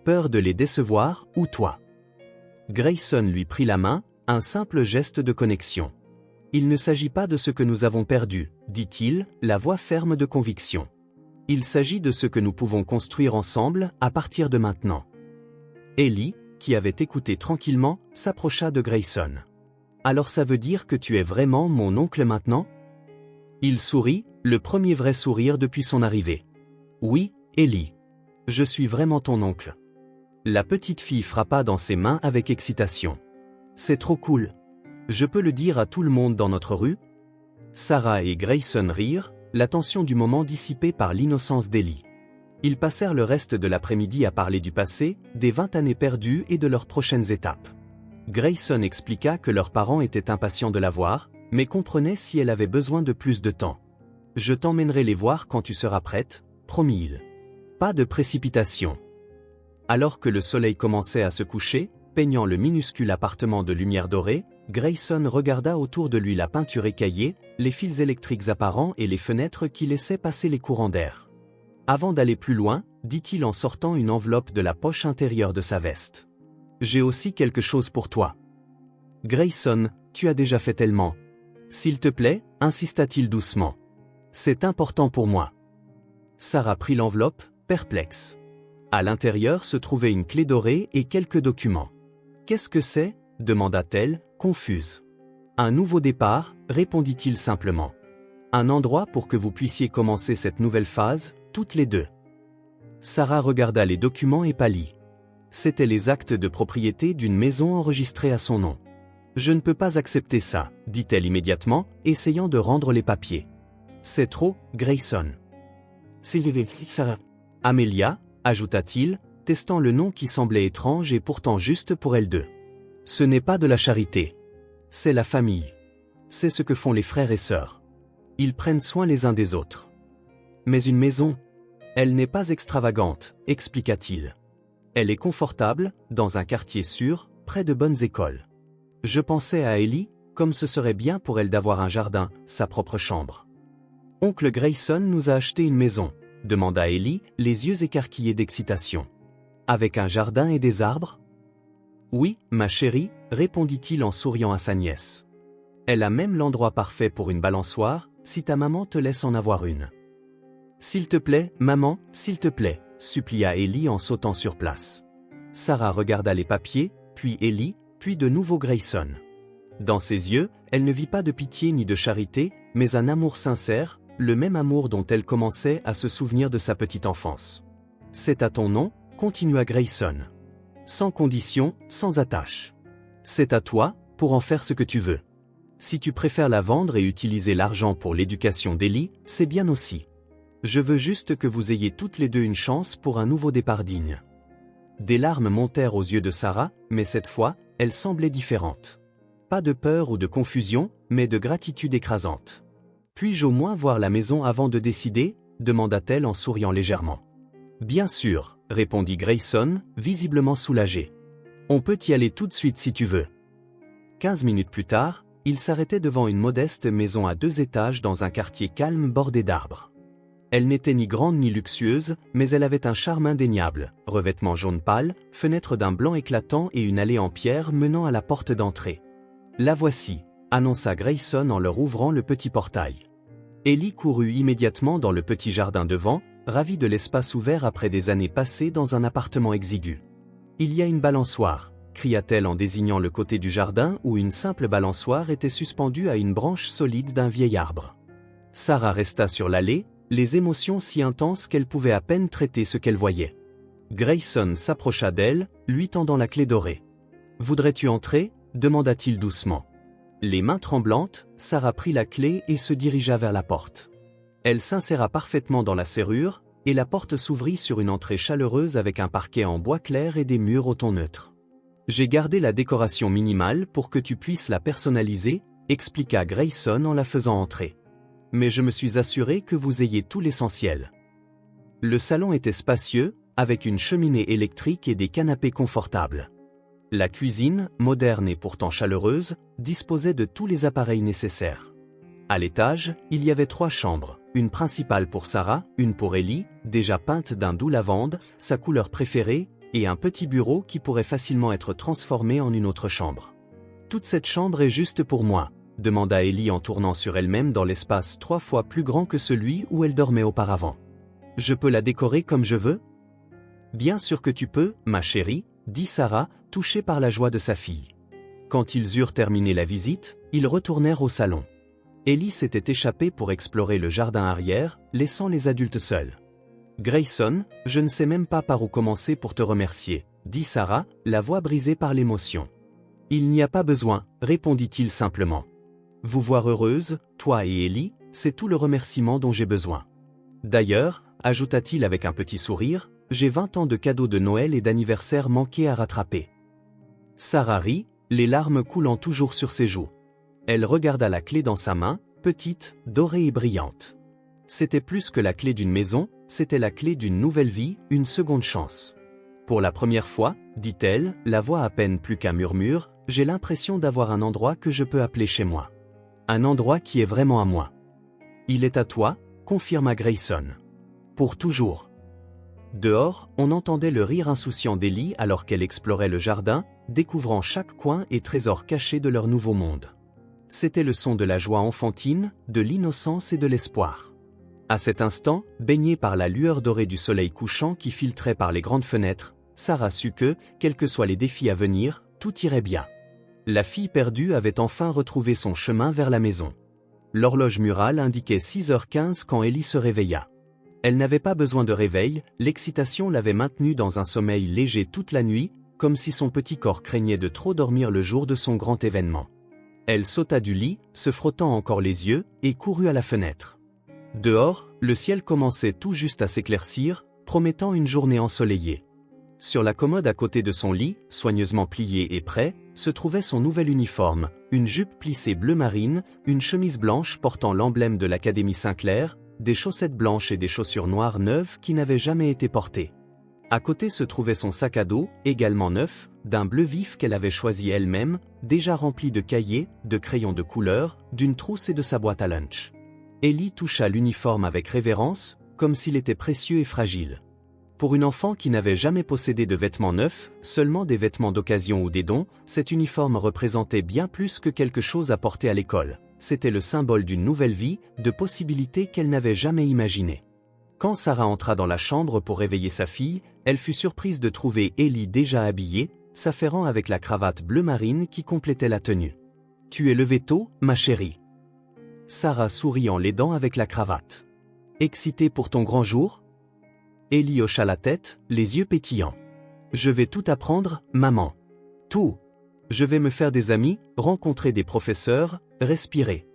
Peur de les décevoir, ou toi. Grayson lui prit la main, un simple geste de connexion. Il ne s'agit pas de ce que nous avons perdu, dit-il, la voix ferme de conviction. Il s'agit de ce que nous pouvons construire ensemble, à partir de maintenant. Ellie, qui avait écouté tranquillement, s'approcha de Grayson. Alors ça veut dire que tu es vraiment mon oncle maintenant ? Il sourit, le premier vrai sourire depuis son arrivée. Oui, Ellie. Je suis vraiment ton oncle. La petite fille frappa dans ses mains avec excitation. C'est trop cool. Je peux le dire à tout le monde dans notre rue ? Sarah et Grayson rirent, la tension du moment dissipée par l'innocence d'Ellie. Ils passèrent le reste de l'après-midi à parler du passé, des 20 années perdues et de leurs prochaines étapes. Grayson expliqua que leurs parents étaient impatients de la voir, mais comprenaient si elle avait besoin de plus de temps. « Je t'emmènerai les voir quand tu seras prête », promit-il. Pas de précipitation. Alors que le soleil commençait à se coucher, peignant le minuscule appartement de lumière dorée, Grayson regarda autour de lui la peinture écaillée, les fils électriques apparents et les fenêtres qui laissaient passer les courants d'air. Avant d'aller plus loin, dit-il en sortant une enveloppe de la poche intérieure de sa veste. « J'ai aussi quelque chose pour toi. » Grayson, tu as déjà fait tellement. S'il te plaît, insista-t-il doucement. C'est important pour moi. Sarah prit l'enveloppe, perplexe. À l'intérieur se trouvait une clé dorée et quelques documents. « Qu'est-ce que c'est ?» demanda-t-elle, confuse. « Un nouveau départ », répondit-il simplement. « Un endroit pour que vous puissiez commencer cette nouvelle phase, toutes les deux. » Sarah regarda les documents et pâlit. C'étaient les actes de propriété d'une maison enregistrée à son nom. Je ne peux pas accepter ça, dit-elle immédiatement, essayant de rendre les papiers. C'est trop, Grayson. Sarah. Amelia, ajouta-t-il, testant le nom qui semblait étrange et pourtant juste pour elle deux. Ce n'est pas de la charité. C'est la famille. C'est ce que font les frères et sœurs. Ils prennent soin les uns des autres. Mais une maison, elle n'est pas extravagante, expliqua-t-il. Elle est confortable, dans un quartier sûr, près de bonnes écoles. Je pensais à Ellie, comme ce serait bien pour elle d'avoir un jardin, sa propre chambre. Oncle Grayson nous a acheté une maison, demanda Ellie, les yeux écarquillés d'excitation. Avec un jardin et des arbres? Oui, ma chérie, répondit-il en souriant à sa nièce. Elle a même l'endroit parfait pour une balançoire, si ta maman te laisse en avoir une. S'il te plaît, maman, s'il te plaît, supplia Ellie en sautant sur place. Sarah regarda les papiers, puis Ellie, puis de nouveau Grayson. Dans ses yeux, elle ne vit pas de pitié ni de charité, mais un amour sincère, le même amour dont elle commençait à se souvenir de sa petite enfance. C'est à ton nom, continua Grayson. Sans condition, sans attache. C'est à toi, pour en faire ce que tu veux. Si tu préfères la vendre et utiliser l'argent pour l'éducation d'Ellie, c'est bien aussi. Je veux juste que vous ayez toutes les deux une chance pour un nouveau départ digne. Des larmes montèrent aux yeux de Sarah, mais cette fois, elle semblait différente. Pas de peur ou de confusion, mais de gratitude écrasante. Puis-je au moins voir la maison avant de décider ? Demanda-t-elle en souriant légèrement. Bien sûr, répondit Grayson, visiblement soulagé. On peut y aller tout de suite si tu veux. 15 minutes plus tard, il s'arrêtait devant une modeste maison à 2 étages dans un quartier calme bordé d'arbres. Elle n'était ni grande ni luxueuse, mais elle avait un charme indéniable, revêtement jaune pâle, fenêtre d'un blanc éclatant et une allée en pierre menant à la porte d'entrée. La voici, annonça Grayson en leur ouvrant le petit portail. Ellie courut immédiatement dans le petit jardin devant, ravie de l'espace ouvert après des années passées dans un appartement exigu. Il y a une balançoire, cria-t-elle en désignant le côté du jardin où une simple balançoire était suspendue à une branche solide d'un vieil arbre. Sarah resta sur l'allée, les émotions si intenses qu'elle pouvait à peine traiter ce qu'elle voyait. Grayson s'approcha d'elle, lui tendant la clé dorée. « Voudrais-tu entrer » demanda-t-il doucement. Les mains tremblantes, Sarah prit la clé et se dirigea vers la porte. Elle s'inséra parfaitement dans la serrure, et la porte s'ouvrit sur une entrée chaleureuse avec un parquet en bois clair et des murs au ton neutre. « J'ai gardé la décoration minimale pour que tu puisses la personnaliser, expliqua Grayson en la faisant entrer. Mais je me suis assuré que vous ayez tout l'essentiel. » Le salon était spacieux, avec une cheminée électrique et des canapés confortables. La cuisine, moderne et pourtant chaleureuse, disposait de tous les appareils nécessaires. À l'étage, il y avait 3 chambres, une principale pour Sarah, une pour Ellie, déjà peinte d'un doux lavande, sa couleur préférée, et un petit bureau qui pourrait facilement être transformé en une autre chambre. « Toute cette chambre est juste pour moi », demanda Ellie en tournant sur elle-même dans l'espace 3 fois plus grand que celui où elle dormait auparavant. « Je peux la décorer comme je veux ?»« Bien sûr que tu peux, ma chérie, » dit Sarah, touchée par la joie de sa fille. Quand ils eurent terminé la visite, ils retournèrent au salon. Ellie s'était échappée pour explorer le jardin arrière, laissant les adultes seuls. « Grayson, je ne sais même pas par où commencer pour te remercier, » dit Sarah, la voix brisée par l'émotion. « Il n'y a pas besoin, » répondit-il simplement. « Vous voir heureuse, toi et Ellie, c'est tout le remerciement dont j'ai besoin. D'ailleurs, » ajouta-t-il avec un petit sourire, « j'ai 20 ans de cadeaux de Noël et d'anniversaire manqués à rattraper. » Sarah rit, les larmes coulant toujours sur ses joues. Elle regarda la clé dans sa main, petite, dorée et brillante. C'était plus que la clé d'une maison, c'était la clé d'une nouvelle vie, une seconde chance. Pour la première fois, dit-elle, la voix à peine plus qu'un murmure, j'ai l'impression d'avoir un endroit que je peux appeler chez moi. Un endroit qui est vraiment à moi. Il est à toi, confirma Grayson. Pour toujours. Dehors, on entendait le rire insouciant d'Ellie alors qu'elle explorait le jardin, découvrant chaque coin et trésor caché de leur nouveau monde. C'était le son de la joie enfantine, de l'innocence et de l'espoir. À cet instant, baignée par la lueur dorée du soleil couchant qui filtrait par les grandes fenêtres, Sarah sut que, quels que soient les défis à venir, tout irait bien. La fille perdue avait enfin retrouvé son chemin vers la maison. L'horloge murale indiquait 6h15 quand Ellie se réveilla. Elle n'avait pas besoin de réveil, l'excitation l'avait maintenue dans un sommeil léger toute la nuit, comme si son petit corps craignait de trop dormir le jour de son grand événement. Elle sauta du lit, se frottant encore les yeux, et courut à la fenêtre. Dehors, le ciel commençait tout juste à s'éclaircir, promettant une journée ensoleillée. Sur la commode à côté de son lit, soigneusement plié et prêt, se trouvait son nouvel uniforme, une jupe plissée bleu marine, une chemise blanche portant l'emblème de l'Académie Saint-Clair, des chaussettes blanches et des chaussures noires neuves qui n'avaient jamais été portées. À côté se trouvait son sac à dos, également neuf, d'un bleu vif qu'elle avait choisi elle-même, déjà rempli de cahiers, de crayons de couleur, d'une trousse et de sa boîte à lunch. Ellie toucha l'uniforme avec révérence, comme s'il était précieux et fragile. Pour une enfant qui n'avait jamais possédé de vêtements neufs, seulement des vêtements d'occasion ou des dons, cet uniforme représentait bien plus que quelque chose à porter à l'école. C'était le symbole d'une nouvelle vie, de possibilités qu'elle n'avait jamais imaginées. Quand Sarah entra dans la chambre pour réveiller sa fille, elle fut surprise de trouver Ellie déjà habillée, s'affairant avec la cravate bleu marine qui complétait la tenue. « Tu es levée tôt, ma chérie ?» Sarah sourit en l'aidant avec la cravate. « Excitée pour ton grand jour ?» Ellie hocha la tête, les yeux pétillants. « Je vais tout apprendre, maman. Tout. Je vais me faire des amis, rencontrer des professeurs, respirer. »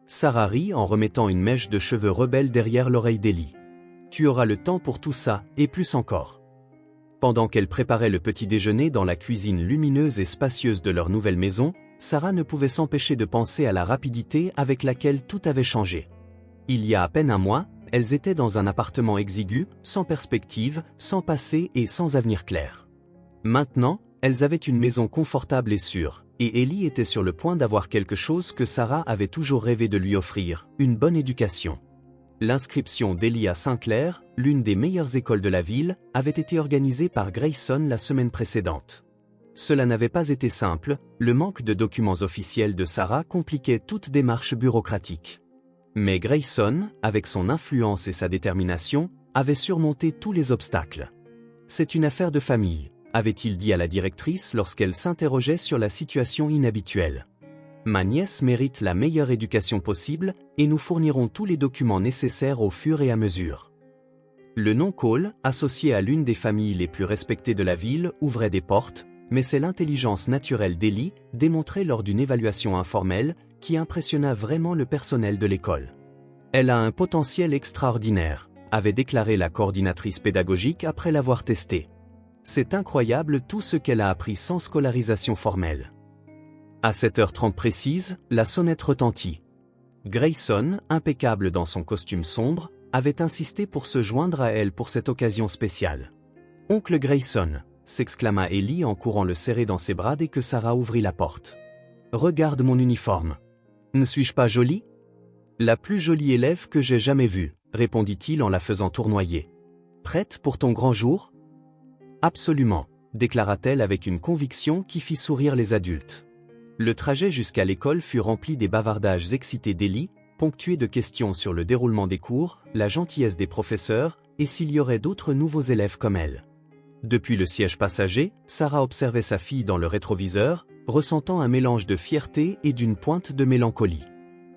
Sarah rit en remettant une mèche de cheveux rebelle derrière l'oreille d'Ellie. « Tu auras le temps pour tout ça, et plus encore. » Pendant qu'elle préparait le petit déjeuner dans la cuisine lumineuse et spacieuse de leur nouvelle maison, Sarah ne pouvait s'empêcher de penser à la rapidité avec laquelle tout avait changé. Il y a à peine un mois, elles étaient dans un appartement exigu, sans perspective, sans passé et sans avenir clair. Maintenant, elles avaient une maison confortable et sûre, et Ellie était sur le point d'avoir quelque chose que Sarah avait toujours rêvé de lui offrir, une bonne éducation. L'inscription d'Ellie à Saint-Clair, l'une des meilleures écoles de la ville, avait été organisée par Grayson la semaine précédente. Cela n'avait pas été simple, le manque de documents officiels de Sarah compliquait toute démarche bureaucratique. Mais Grayson, avec son influence et sa détermination, avait surmonté tous les obstacles. « C'est une affaire de famille », avait-il dit à la directrice lorsqu'elle s'interrogeait sur la situation inhabituelle. Ma nièce mérite la meilleure éducation possible et nous fournirons tous les documents nécessaires au fur et à mesure. Le nom Cole, associé à l'une des familles les plus respectées de la ville, ouvrait des portes, mais c'est l'intelligence naturelle d'Ellie, démontrée lors d'une évaluation informelle, qui impressionna vraiment le personnel de l'école. Elle a un potentiel extraordinaire, avait déclaré la coordinatrice pédagogique après l'avoir testée. C'est incroyable tout ce qu'elle a appris sans scolarisation formelle. À 7h30 précise, la sonnette retentit. Grayson, impeccable dans son costume sombre, avait insisté pour se joindre à elle pour cette occasion spéciale. « Oncle Grayson !» s'exclama Ellie en courant le serrer dans ses bras dès que Sarah ouvrit la porte. « Regarde mon uniforme. Ne suis-je pas jolie ?»« La plus jolie élève que j'ai jamais vue » répondit-il en la faisant tournoyer. « Prête pour ton grand jour ?»« Absolument » déclara-t-elle avec une conviction qui fit sourire les adultes. Le trajet jusqu'à l'école fut rempli des bavardages excités d'Ellie, ponctués de questions sur le déroulement des cours, la gentillesse des professeurs, et s'il y aurait d'autres nouveaux élèves comme elle. Depuis le siège passager, Sarah observait sa fille dans le rétroviseur, ressentant un mélange de fierté et d'une pointe de mélancolie.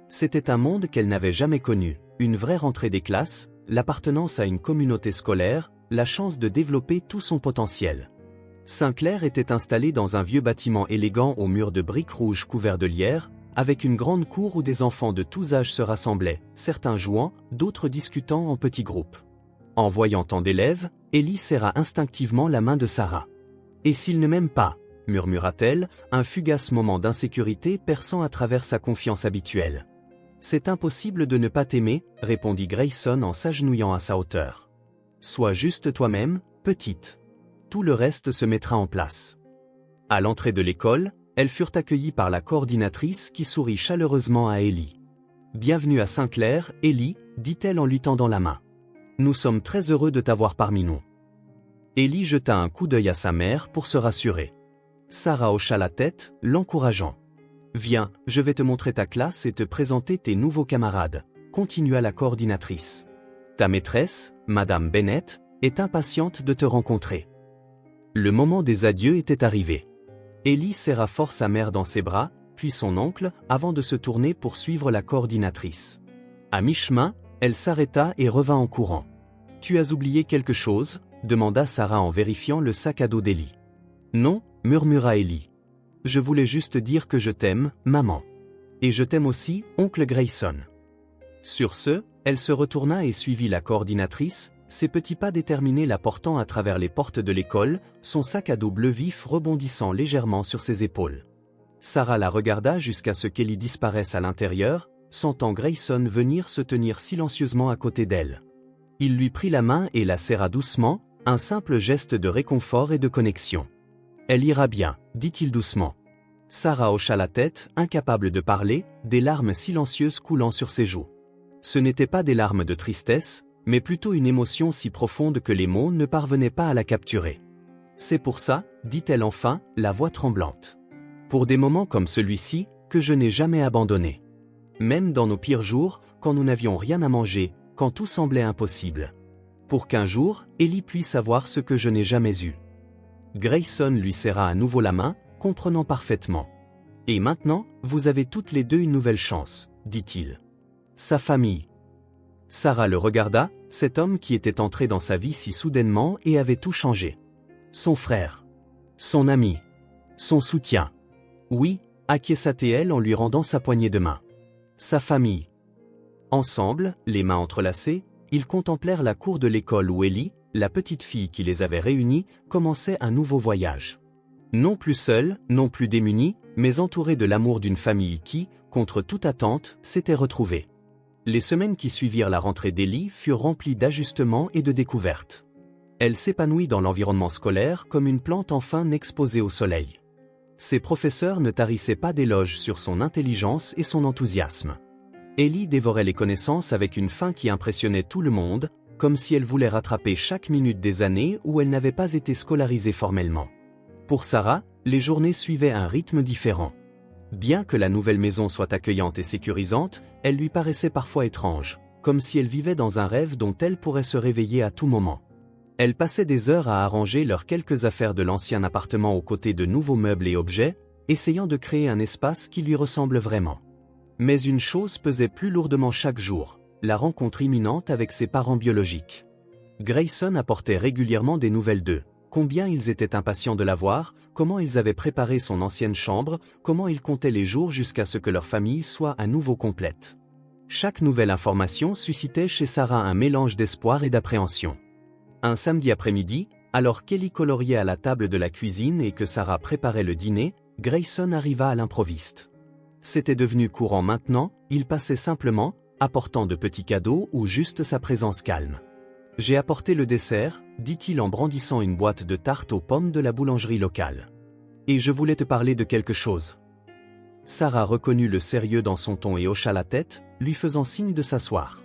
C'était un monde qu'elle n'avait jamais connu, une vraie rentrée des classes, l'appartenance à une communauté scolaire, la chance de développer tout son potentiel. Saint-Clair était installé dans un vieux bâtiment élégant aux murs de briques rouges couverts de lierre, avec une grande cour où des enfants de tous âges se rassemblaient, certains jouant, d'autres discutant en petits groupes. En voyant tant d'élèves, Ellie serra instinctivement la main de Sarah. « Et s'il ne m'aime pas ?» murmura-t-elle, un fugace moment d'insécurité perçant à travers sa confiance habituelle. « C'est impossible de ne pas t'aimer, » répondit Grayson en s'agenouillant à sa hauteur. « Sois juste toi-même, petite. Tout le reste se mettra en place. » À l'entrée de l'école, elles furent accueillies par la coordinatrice qui sourit chaleureusement à Ellie. « Bienvenue à Saint-Clair, Ellie, » dit-elle en lui tendant la main. « Nous sommes très heureux de t'avoir parmi nous. » Ellie jeta un coup d'œil à sa mère pour se rassurer. Sarah hocha la tête, l'encourageant. « Viens, je vais te montrer ta classe et te présenter tes nouveaux camarades, » continua la coordinatrice. « Ta maîtresse, Madame Bennett, est impatiente de te rencontrer. » Le moment des adieux était arrivé. Ellie serra fort sa mère dans ses bras, puis son oncle, avant de se tourner pour suivre la coordinatrice. À mi-chemin, elle s'arrêta et revint en courant. Tu as oublié quelque chose? Demanda Sarah en vérifiant le sac à dos d'Ellie. Non, murmura Ellie. Je voulais juste dire que je t'aime, maman. Et je t'aime aussi, oncle Grayson. Sur ce, elle se retourna et suivit la coordinatrice, ses petits pas déterminés la portant à travers les portes de l'école, son sac à dos bleu vif rebondissant légèrement sur ses épaules. Sarah la regarda jusqu'à ce qu'Ellie disparaisse à l'intérieur, sentant Grayson venir se tenir silencieusement à côté d'elle. Il lui prit la main et la serra doucement, un simple geste de réconfort et de connexion. « Elle ira bien », dit-il doucement. Sarah hocha la tête, incapable de parler, des larmes silencieuses coulant sur ses joues. Ce n'étaient pas des larmes de tristesse, mais plutôt une émotion si profonde que les mots ne parvenaient pas à la capturer. « C'est pour ça, dit-elle enfin, la voix tremblante. Pour des moments comme celui-ci, que je n'ai jamais abandonné. Même dans nos pires jours, quand nous n'avions rien à manger, quand tout semblait impossible. Pour qu'un jour, Ellie puisse avoir ce que je n'ai jamais eu. » Grayson lui serra à nouveau la main, comprenant parfaitement. « Et maintenant, vous avez toutes les deux une nouvelle chance, dit-il. Sa famille. » Sarah le regarda, cet homme qui était entré dans sa vie si soudainement et avait tout changé. Son frère. Son ami. Son soutien. Oui, acquiesça-t-elle en lui rendant sa poignée de main. Sa famille. Ensemble, les mains entrelacées, ils contemplèrent la cour de l'école où Ellie, la petite fille qui les avait réunis, commençait un nouveau voyage. Non plus seule, non plus démunie, mais entourée de l'amour d'une famille qui, contre toute attente, s'était retrouvée. Les semaines qui suivirent la rentrée d'Ellie furent remplies d'ajustements et de découvertes. Elle s'épanouit dans l'environnement scolaire comme une plante enfin exposée au soleil. Ses professeurs ne tarissaient pas d'éloges sur son intelligence et son enthousiasme. Ellie dévorait les connaissances avec une faim qui impressionnait tout le monde, comme si elle voulait rattraper chaque minute des années où elle n'avait pas été scolarisée formellement. Pour Sarah, les journées suivaient un rythme différent. Bien que la nouvelle maison soit accueillante et sécurisante, elle lui paraissait parfois étrange, comme si elle vivait dans un rêve dont elle pourrait se réveiller à tout moment. Elle passait des heures à arranger leurs quelques affaires de l'ancien appartement aux côtés de nouveaux meubles et objets, essayant de créer un espace qui lui ressemble vraiment. Mais une chose pesait plus lourdement chaque jour, la rencontre imminente avec ses parents biologiques. Grayson apportait régulièrement des nouvelles d'eux, combien ils étaient impatients de la voir, comment ils avaient préparé son ancienne chambre, comment ils comptaient les jours jusqu'à ce que leur famille soit à nouveau complète. Chaque nouvelle information suscitait chez Sarah un mélange d'espoir et d'appréhension. Un samedi après-midi, alors qu'Ellie coloriait à la table de la cuisine et que Sarah préparait le dîner, Grayson arriva à l'improviste. C'était devenu courant maintenant, il passait simplement, apportant de petits cadeaux ou juste sa présence calme. « J'ai apporté le dessert », dit-il en brandissant une boîte de tartes aux pommes de la boulangerie locale. « Et je voulais te parler de quelque chose. » Sarah reconnut le sérieux dans son ton et hocha la tête, lui faisant signe de s'asseoir.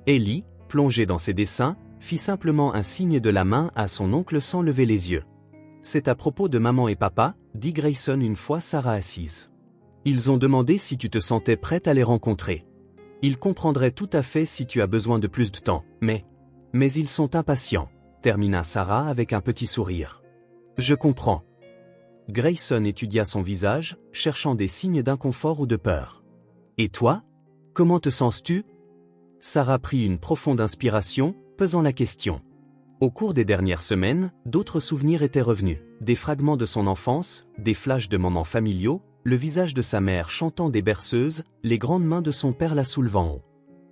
Ellie, plongée dans ses dessins, fit simplement un signe de la main à son oncle sans lever les yeux. « C'est à propos de maman et papa », dit Grayson une fois Sarah assise. « Ils ont demandé si tu te sentais prête à les rencontrer. Ils comprendraient tout à fait si tu as besoin de plus de temps, mais ils sont impatients, » termina Sarah avec un petit sourire. « Je comprends. » Grayson étudia son visage, cherchant des signes d'inconfort ou de peur. « Et toi? Comment te sens-tu » Sarah prit une profonde inspiration, pesant la question. Au cours des dernières semaines, d'autres souvenirs étaient revenus, des fragments de son enfance, des flashs de moments familiaux, le visage de sa mère chantant des berceuses, les grandes mains de son père la soulevant haut.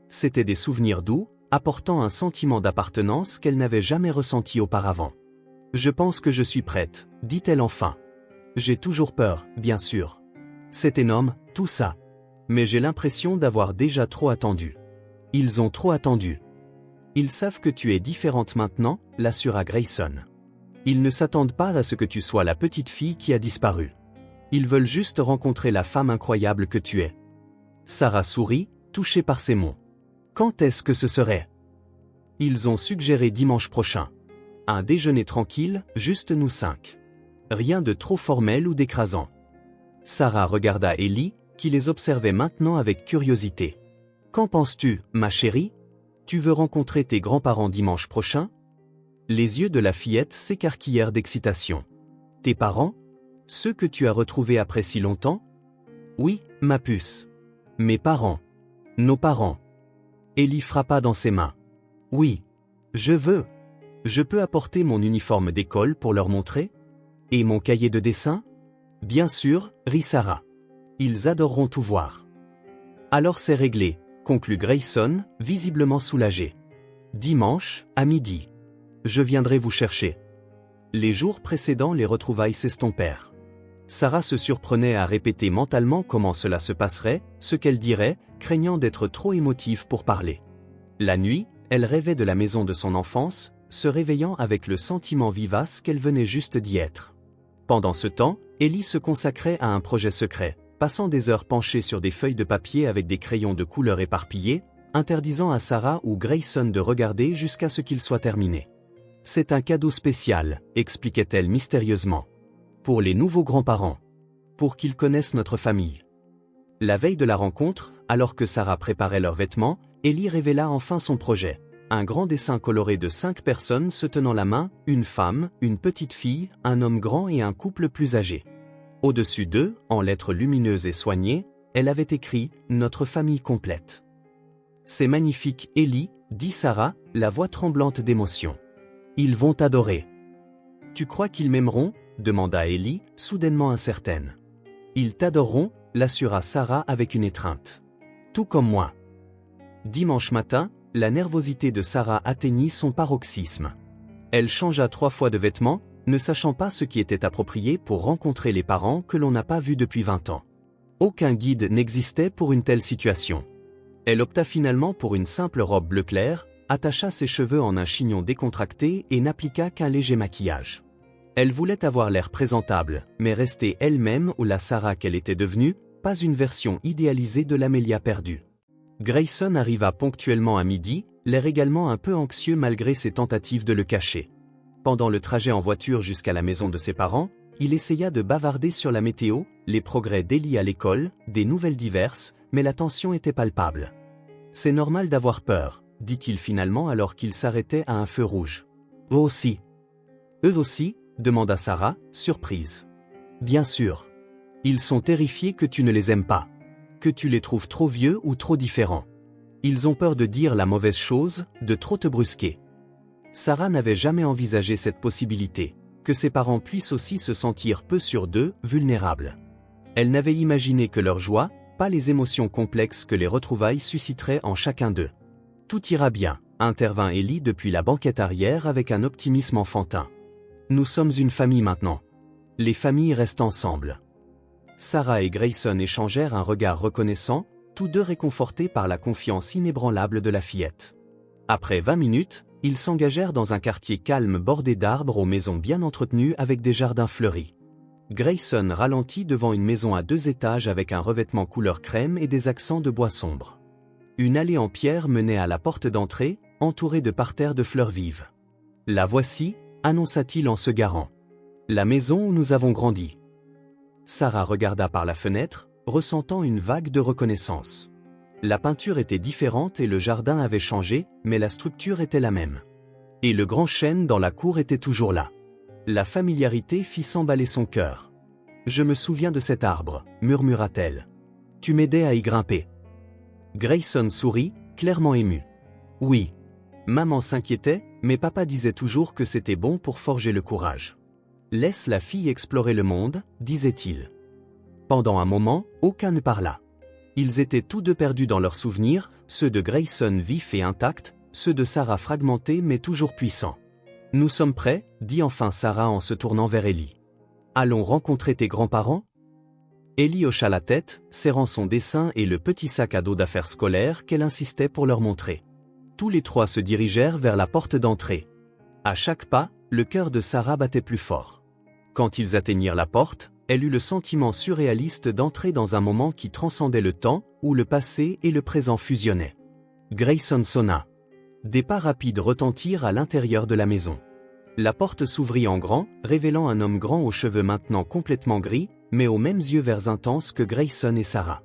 C'étaient des souvenirs doux, apportant un sentiment d'appartenance qu'elle n'avait jamais ressenti auparavant. « Je pense que je suis prête, » dit-elle enfin. « J'ai toujours peur, bien sûr. C'est énorme, tout ça. Mais j'ai l'impression d'avoir déjà trop attendu. » Ils ont trop attendu. Ils savent que tu es différente maintenant, l'assura Grayson. Ils ne s'attendent pas à ce que tu sois la petite fille qui a disparu. Ils veulent juste rencontrer la femme incroyable que tu es. Sarah sourit, touchée par ces mots. Quand est-ce que ce serait? Ils ont suggéré dimanche prochain. Un déjeuner tranquille, juste nous 5. Rien de trop formel ou d'écrasant. Sarah regarda Ellie, qui les observait maintenant avec curiosité. Qu'en penses-tu, ma chérie? Tu veux rencontrer tes grands-parents dimanche prochain? Les yeux de la fillette s'écarquillèrent d'excitation. Tes parents? Ceux que tu as retrouvés après si longtemps? Oui, ma puce. Mes parents. Nos parents. Ellie frappa dans ses mains. Oui. Je peux apporter mon uniforme d'école pour leur montrer? Et mon cahier de dessin? Bien sûr, rit Sarah. Ils adoreront tout voir. Alors c'est réglé, conclut Grayson, visiblement soulagé. Dimanche, à midi. Je viendrai vous chercher. Les jours précédents, les retrouvailles s'estompèrent. Sarah se surprenait à répéter mentalement comment cela se passerait, ce qu'elle dirait, craignant d'être trop émotive pour parler. La nuit, elle rêvait de la maison de son enfance, se réveillant avec le sentiment vivace qu'elle venait juste d'y être. Pendant ce temps, Ellie se consacrait à un projet secret, passant des heures penchée sur des feuilles de papier avec des crayons de couleurs éparpillés, interdisant à Sarah ou Grayson de regarder jusqu'à ce qu'il soit terminé. C'est un cadeau spécial, expliquait-elle mystérieusement. Pour les nouveaux grands-parents. Pour qu'ils connaissent notre famille. La veille de la rencontre, alors que Sarah préparait leurs vêtements, Ellie révéla enfin son projet. Un grand dessin coloré de 5 personnes se tenant la main, une femme, une petite fille, un homme grand et un couple plus âgé. Au-dessus d'eux, en lettres lumineuses et soignées, elle avait écrit « Notre famille complète ». C'est magnifique, Ellie, dit Sarah, la voix tremblante d'émotion. Ils vont t'adorer. Tu crois qu'ils m'aimeront? Demanda Ellie, soudainement incertaine. Ils t'adoreront, l'assura Sarah avec une étreinte. Tout comme moi. Dimanche matin, la nervosité de Sarah atteignit son paroxysme. Elle changea 3 fois de vêtements, ne sachant pas ce qui était approprié pour rencontrer les parents que l'on n'a pas vus depuis 20 ans. Aucun guide n'existait pour une telle situation. Elle opta finalement pour une simple robe bleu clair, attacha ses cheveux en un chignon décontracté et n'appliqua qu'un léger maquillage. Elle voulait avoir l'air présentable, mais rester elle-même ou la Sarah qu'elle était devenue, pas une version idéalisée de l'Amélia perdue. Grayson arriva ponctuellement à midi, l'air également un peu anxieux malgré ses tentatives de le cacher. Pendant le trajet en voiture jusqu'à la maison de ses parents, il essaya de bavarder sur la météo, les progrès d'Ellie à l'école, des nouvelles diverses, mais la tension était palpable. C'est normal d'avoir peur, dit-il finalement alors qu'il s'arrêtait à un feu rouge. Eux aussi. Eux aussi? Demanda Sarah, surprise. Bien sûr. Ils sont terrifiés que tu ne les aimes pas. Que tu les trouves trop vieux ou trop différents. Ils ont peur de dire la mauvaise chose, de trop te brusquer. Sarah n'avait jamais envisagé cette possibilité, que ses parents puissent aussi se sentir peu sûrs d'eux, vulnérables. Elle n'avait imaginé que leur joie, pas les émotions complexes que les retrouvailles susciteraient en chacun d'eux. Tout ira bien, intervint Ellie depuis la banquette arrière avec un optimisme enfantin. Nous sommes une famille maintenant. Les familles restent ensemble. Sarah et Grayson échangèrent un regard reconnaissant, tous deux réconfortés par la confiance inébranlable de la fillette. Après 20 minutes, ils s'engagèrent dans un quartier calme bordé d'arbres aux maisons bien entretenues avec des jardins fleuris. Grayson ralentit devant une maison à 2 étages avec un revêtement couleur crème et des accents de bois sombre. Une allée en pierre menait à la porte d'entrée, entourée de parterres de fleurs vives. La voici, annonça-t-il en se garant. La maison où nous avons grandi. Sarah regarda par la fenêtre, ressentant une vague de reconnaissance. La peinture était différente et le jardin avait changé, mais la structure était la même. Et le grand chêne dans la cour était toujours là. La familiarité fit s'emballer son cœur. « Je me souviens de cet arbre, » murmura-t-elle. « Tu m'aidais à y grimper. » Grayson sourit, clairement ému. « Oui. Maman s'inquiétait, mais papa disait toujours que c'était bon pour forger le courage. Laisse la fille explorer le monde, disait-il. » Pendant un moment, aucun ne parla. Ils étaient tous deux perdus dans leurs souvenirs, ceux de Grayson vifs et intacts, ceux de Sarah fragmentés mais toujours puissants. « Nous sommes prêts, dit enfin Sarah en se tournant vers Ellie. Allons rencontrer tes grands-parents? Ellie hocha la tête, serrant son dessin et le petit sac à dos d'affaires scolaires qu'elle insistait pour leur montrer. Tous les 3 se dirigèrent vers la porte d'entrée. À chaque pas, le cœur de Sarah battait plus fort. Quand ils atteignirent la porte, elle eut le sentiment surréaliste d'entrer dans un moment qui transcendait le temps, où le passé et le présent fusionnaient. Grayson sonna. Des pas rapides retentirent à l'intérieur de la maison. La porte s'ouvrit en grand, révélant un homme grand aux cheveux maintenant complètement gris, mais aux mêmes yeux verts intenses que Grayson et Sarah.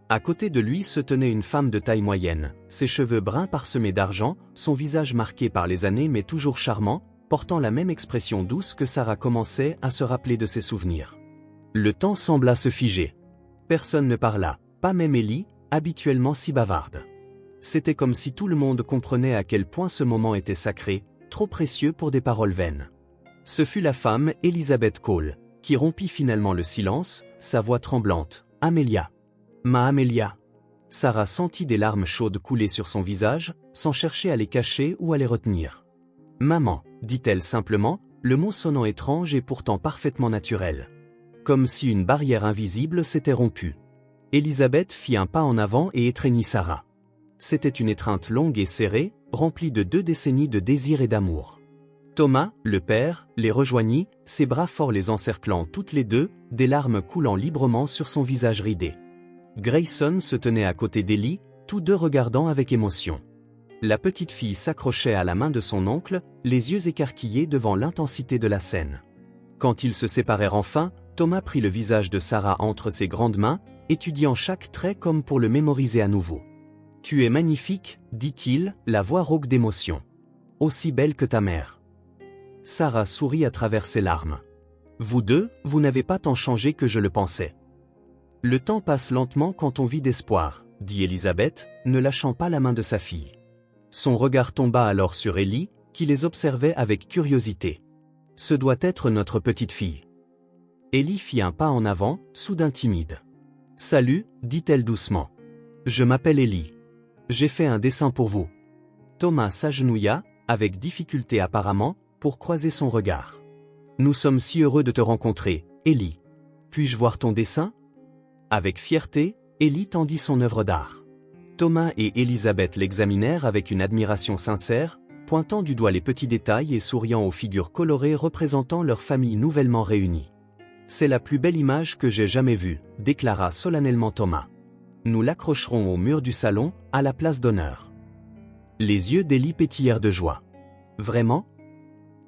À côté de lui se tenait une femme de taille moyenne, ses cheveux bruns parsemés d'argent, son visage marqué par les années mais toujours charmant, portant la même expression douce que Sarah commençait à se rappeler de ses souvenirs. Le temps sembla se figer. Personne ne parla, pas même Ellie, habituellement si bavarde. C'était comme si tout le monde comprenait à quel point ce moment était sacré, trop précieux pour des paroles vaines. Ce fut la femme, Elizabeth Cole, qui rompit finalement le silence, sa voix tremblante. « Amelia. Ma Amelia. » Sarah sentit des larmes chaudes couler sur son visage, sans chercher à les cacher ou à les retenir. « Maman, » dit-elle simplement, le mot sonnant étrange et pourtant parfaitement naturel. Comme si une barrière invisible s'était rompue. Elizabeth fit un pas en avant et étreignit Sarah. C'était une étreinte longue et serrée, remplie de 2 décennies de désir et d'amour. Thomas, le père, les rejoignit, ses bras forts les encerclant toutes les deux, des larmes coulant librement sur son visage ridé. Grayson se tenait à côté d'Ellie, tous deux regardant avec émotion. La petite fille s'accrochait à la main de son oncle, les yeux écarquillés devant l'intensité de la scène. Quand ils se séparèrent enfin, Thomas prit le visage de Sarah entre ses grandes mains, étudiant chaque trait comme pour le mémoriser à nouveau. « Tu es magnifique, » dit-il, la voix rauque d'émotion. « Aussi belle que ta mère. » Sarah sourit à travers ses larmes. « Vous deux, vous n'avez pas tant changé que je le pensais. » « Le temps passe lentement quand on vit d'espoir, » dit Elizabeth, ne lâchant pas la main de sa fille. Son regard tomba alors sur Ellie, qui les observait avec curiosité. « Ce doit être notre petite fille. » Ellie fit un pas en avant, soudain timide. « Salut, » dit-elle doucement. « Je m'appelle Ellie. J'ai fait un dessin pour vous. » Thomas s'agenouilla, avec difficulté apparemment, pour croiser son regard. « Nous sommes si heureux de te rencontrer, Ellie. Puis-je voir ton dessin ?» Avec fierté, Ellie tendit son œuvre d'art. Thomas et Elizabeth l'examinèrent avec une admiration sincère, pointant du doigt les petits détails et souriant aux figures colorées représentant leur famille nouvellement réunie. « C'est la plus belle image que j'ai jamais vue, » déclara solennellement Thomas. « Nous l'accrocherons au mur du salon, à la place d'honneur. » Les yeux d'Ellie pétillèrent de joie. « Vraiment ? » ?»«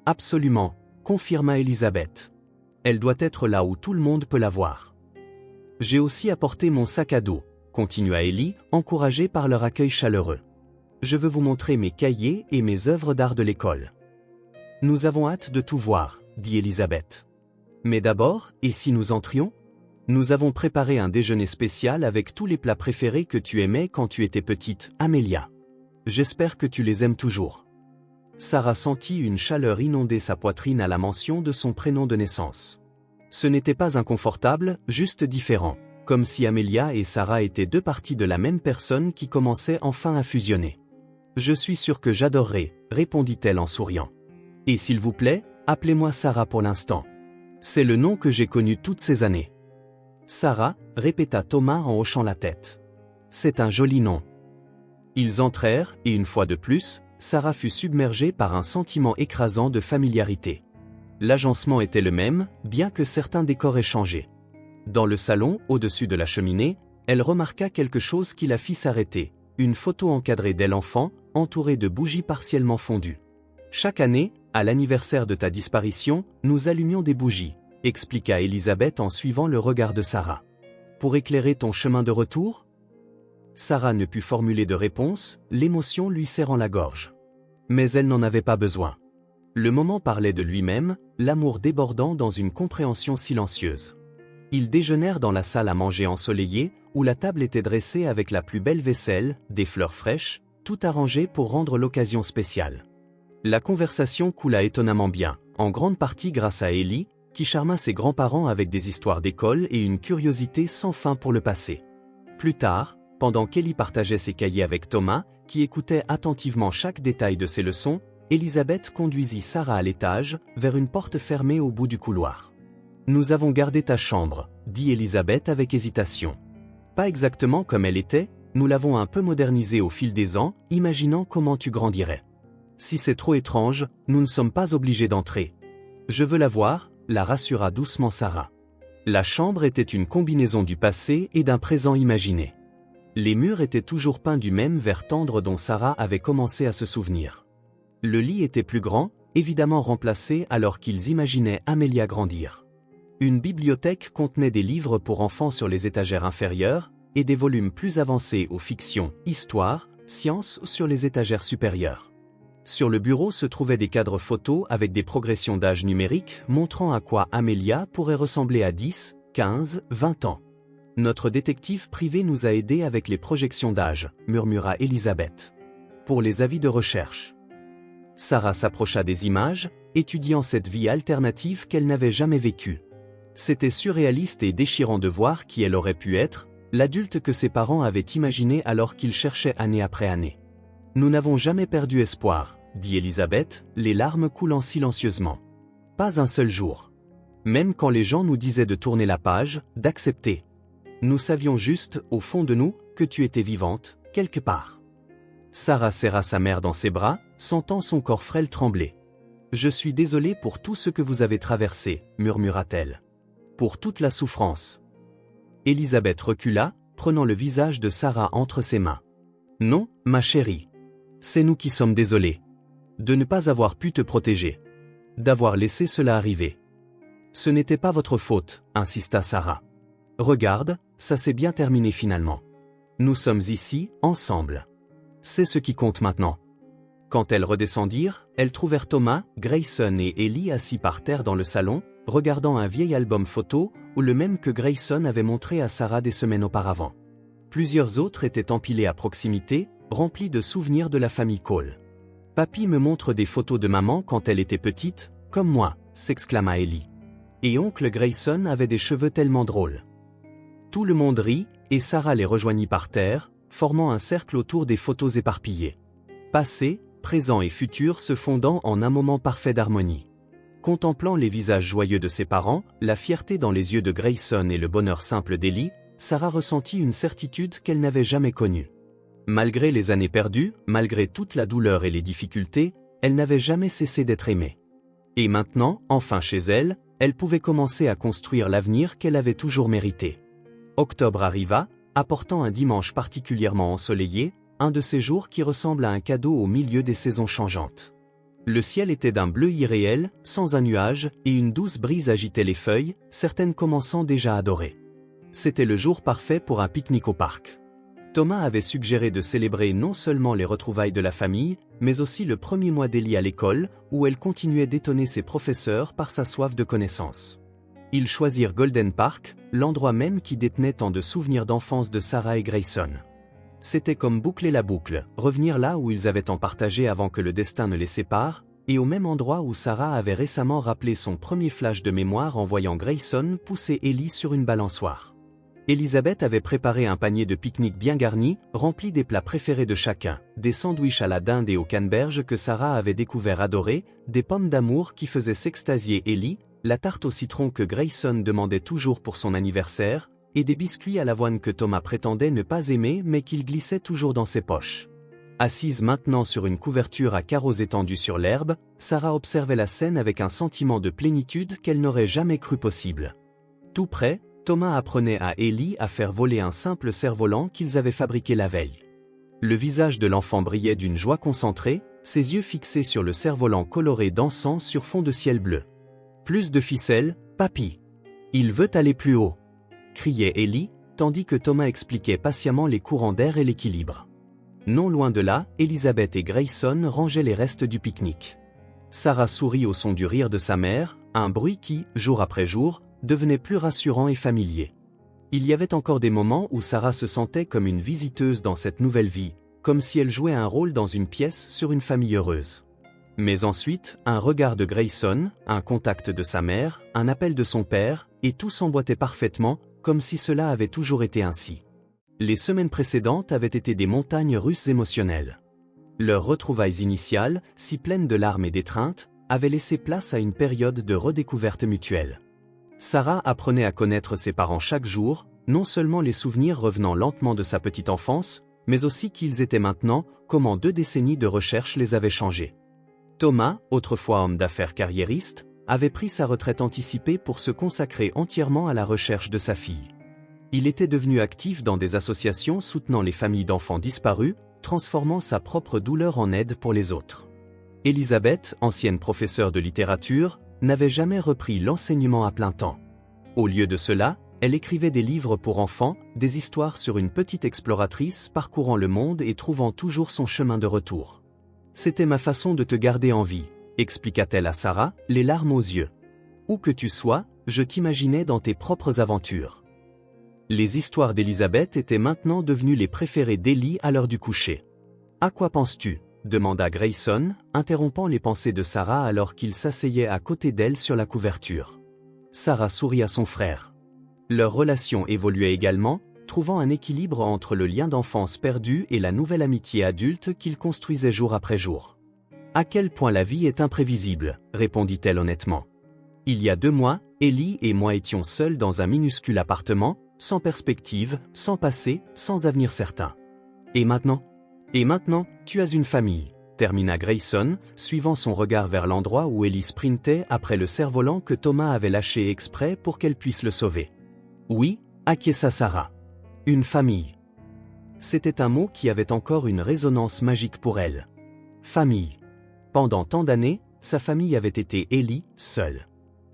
Absolument, » confirma Elizabeth. « Elle doit être là où tout le monde peut la voir. » « J'ai aussi apporté mon sac à dos, » continua Ellie, encouragée par leur accueil chaleureux. « Je veux vous montrer mes cahiers et mes œuvres d'art de l'école. »« Nous avons hâte de tout voir, » dit Elizabeth. « Mais d'abord, et si nous entrions ? Nous avons préparé un déjeuner spécial avec tous les plats préférés que tu aimais quand tu étais petite, Amelia. J'espère que tu les aimes toujours. » Sarah sentit une chaleur inonder sa poitrine à la mention de son prénom de naissance. Ce n'était pas inconfortable, juste différent, comme si Amelia et Sarah étaient 2 parties de la même personne qui commençaient enfin à fusionner. « Je suis sûre que j'adorerais, » répondit-elle en souriant. « Et s'il vous plaît, appelez-moi Sarah pour l'instant. C'est le nom que j'ai connu toutes ces années. » « Sarah, » répéta Thomas en hochant la tête. « C'est un joli nom. » Ils entrèrent, et une fois de plus, Sarah fut submergée par un sentiment écrasant de familiarité. L'agencement était le même, bien que certains décors aient changé. Dans le salon, au-dessus de la cheminée, elle remarqua quelque chose qui la fit s'arrêter, une photo encadrée d'elle enfant, entourée de bougies partiellement fondues. « Chaque année, à l'anniversaire de ta disparition, nous allumions des bougies, » expliqua Elizabeth en suivant le regard de Sarah. « Pour éclairer ton chemin de retour ?» Sarah ne put formuler de réponse, l'émotion lui serrant la gorge. Mais elle n'en avait pas besoin. Le moment parlait de lui-même, l'amour débordant dans une compréhension silencieuse. Ils déjeunèrent dans la salle à manger ensoleillée, où la table était dressée avec la plus belle vaisselle, des fleurs fraîches, tout arrangé pour rendre l'occasion spéciale. La conversation coula étonnamment bien, en grande partie grâce à Ellie, qui charma ses grands-parents avec des histoires d'école et une curiosité sans fin pour le passé. Plus tard, pendant qu'Ellie partageait ses cahiers avec Thomas, qui écoutait attentivement chaque détail de ses leçons, Elizabeth conduisit Sarah à l'étage, vers une porte fermée au bout du couloir. « Nous avons gardé ta chambre, » dit Elizabeth avec hésitation. « Pas exactement comme elle était, nous l'avons un peu modernisée au fil des ans, imaginant comment tu grandirais. Si c'est trop étrange, nous ne sommes pas obligés d'entrer. Je veux la voir, » la rassura doucement Sarah. La chambre était une combinaison du passé et d'un présent imaginé. Les murs étaient toujours peints du même vert tendre dont Sarah avait commencé à se souvenir. Le lit était plus grand, évidemment remplacé alors qu'ils imaginaient Amelia grandir. Une bibliothèque contenait des livres pour enfants sur les étagères inférieures, et des volumes plus avancés aux fictions, histoire, sciences sur les étagères supérieures. Sur le bureau se trouvaient des cadres photos avec des progressions d'âge numérique montrant à quoi Amelia pourrait ressembler à 10, 15, 20 ans. Notre détective privé nous a aidés avec les projections d'âge, murmura Elisabeth. Pour les avis de recherche. Sarah s'approcha des images, étudiant cette vie alternative qu'elle n'avait jamais vécue. C'était surréaliste et déchirant de voir qui elle aurait pu être, l'adulte que ses parents avaient imaginé alors qu'ils cherchaient année après année. Nous n'avons jamais perdu espoir, dit Elisabeth, les larmes coulant silencieusement. Pas un seul jour. Même quand les gens nous disaient de tourner la page, d'accepter. Nous savions juste, au fond de nous, que tu étais vivante, quelque part. Sarah serra sa mère dans ses bras, sentant son corps frêle trembler. « Je suis désolée pour tout ce que vous avez traversé, » murmura-t-elle. « Pour toute la souffrance. » Elisabeth recula, prenant le visage de Sarah entre ses mains. « Non, ma chérie. C'est nous qui sommes désolés. De ne pas avoir pu te protéger. D'avoir laissé cela arriver. » « Ce n'était pas votre faute, » insista Sarah. « Regarde, ça s'est bien terminé finalement. Nous sommes ici, ensemble. C'est ce qui compte maintenant. » Quand elles redescendirent, elles trouvèrent Thomas, Grayson et Ellie assis par terre dans le salon, regardant un vieil album photo, ou le même que Grayson avait montré à Sarah des semaines auparavant. Plusieurs autres étaient empilés à proximité, remplis de souvenirs de la famille Cole. « Papy me montre des photos de maman quand elle était petite, comme moi, » s'exclama Ellie. Et oncle Grayson avait des cheveux tellement drôles. Tout le monde rit, et Sarah les rejoignit par terre, formant un cercle autour des photos éparpillées. Passé, présent et futur se fondant en un moment parfait d'harmonie. Contemplant les visages joyeux de ses parents, la fierté dans les yeux de Grayson et le bonheur simple d'Ellie, Sarah ressentit une certitude qu'elle n'avait jamais connue. Malgré les années perdues, malgré toute la douleur et les difficultés, elle n'avait jamais cessé d'être aimée. Et maintenant, enfin chez elle, elle pouvait commencer à construire l'avenir qu'elle avait toujours mérité. Octobre arriva, apportant un dimanche particulièrement ensoleillé, un de ces jours qui ressemblent à un cadeau au milieu des saisons changeantes. Le ciel était d'un bleu irréel, sans un nuage, et une douce brise agitait les feuilles, certaines commençant déjà à dorer. C'était le jour parfait pour un pique-nique au parc. Thomas avait suggéré de célébrer non seulement les retrouvailles de la famille, mais aussi le premier mois d'Ellie à l'école, où elle continuait d'étonner ses professeurs par sa soif de connaissances. Ils choisirent Golden Park, l'endroit même qui détenait tant de souvenirs d'enfance de Sarah et Grayson. C'était comme boucler la boucle, revenir là où ils avaient tant partagé avant que le destin ne les sépare, et au même endroit où Sarah avait récemment rappelé son premier flash de mémoire en voyant Grayson pousser Ellie sur une balançoire. Elisabeth avait préparé un panier de pique-nique bien garni, rempli des plats préférés de chacun, des sandwichs à la dinde et au canneberge que Sarah avait découvert adorer, des pommes d'amour qui faisaient s'extasier Ellie, la tarte au citron que Grayson demandait toujours pour son anniversaire, et des biscuits à l'avoine que Thomas prétendait ne pas aimer mais qu'il glissait toujours dans ses poches. Assise maintenant sur une couverture à carreaux étendus sur l'herbe, Sarah observait la scène avec un sentiment de plénitude qu'elle n'aurait jamais cru possible. Tout près, Thomas apprenait à Ellie à faire voler un simple cerf-volant qu'ils avaient fabriqué la veille. Le visage de l'enfant brillait d'une joie concentrée, ses yeux fixés sur le cerf-volant coloré dansant sur fond de ciel bleu. « Plus de ficelles, papy. Il veut aller plus haut !» criait Ellie, tandis que Thomas expliquait patiemment les courants d'air et l'équilibre. Non loin de là, Elisabeth et Grayson rangeaient les restes du pique-nique. Sarah sourit au son du rire de sa mère, un bruit qui, jour après jour, devenait plus rassurant et familier. Il y avait encore des moments où Sarah se sentait comme une visiteuse dans cette nouvelle vie, comme si elle jouait un rôle dans une pièce sur une famille heureuse. Mais ensuite, un regard de Grayson, un contact de sa mère, un appel de son père, et tout s'emboîtait parfaitement, comme si cela avait toujours été ainsi. Les semaines précédentes avaient été des montagnes russes émotionnelles. Leurs retrouvailles initiales, si pleines de larmes et d'étreintes, avaient laissé place à une période de redécouverte mutuelle. Sarah apprenait à connaître ses parents chaque jour, non seulement les souvenirs revenant lentement de sa petite enfance, mais aussi qui ils étaient maintenant, comment 2 décennies de recherche les avaient changés. Thomas, autrefois homme d'affaires carriériste, avait pris sa retraite anticipée pour se consacrer entièrement à la recherche de sa fille. Il était devenu actif dans des associations soutenant les familles d'enfants disparus, transformant sa propre douleur en aide pour les autres. Elisabeth, ancienne professeure de littérature, n'avait jamais repris l'enseignement à plein temps. Au lieu de cela, elle écrivait des livres pour enfants, des histoires sur une petite exploratrice parcourant le monde et trouvant toujours son chemin de retour. « C'était ma façon de te garder en vie », expliqua-t-elle à Sarah, les larmes aux yeux. « Où que tu sois, je t'imaginais dans tes propres aventures. » Les histoires d'Elizabeth étaient maintenant devenues les préférées d'Ellie à l'heure du coucher. « À quoi penses-tu » demanda Grayson, interrompant les pensées de Sarah alors qu'il s'asseyait à côté d'elle sur la couverture. Sarah sourit à son frère. Leur relation évoluait également, trouvant un équilibre entre le lien d'enfance perdu et la nouvelle amitié adulte qu'ils construisaient jour après jour. « À quel point la vie est imprévisible » répondit-elle honnêtement. Il y a 2 mois, Ellie et moi étions seuls dans un minuscule appartement, sans perspective, sans passé, sans avenir certain. Et maintenant ? Et maintenant, tu as une famille, termina Grayson, suivant son regard vers l'endroit où Ellie sprintait après le cerf-volant que Thomas avait lâché exprès pour qu'elle puisse le sauver. Oui, acquiesça Sarah. Une famille. C'était un mot qui avait encore une résonance magique pour elle. Famille. Pendant tant d'années, sa famille avait été Ellie, seule.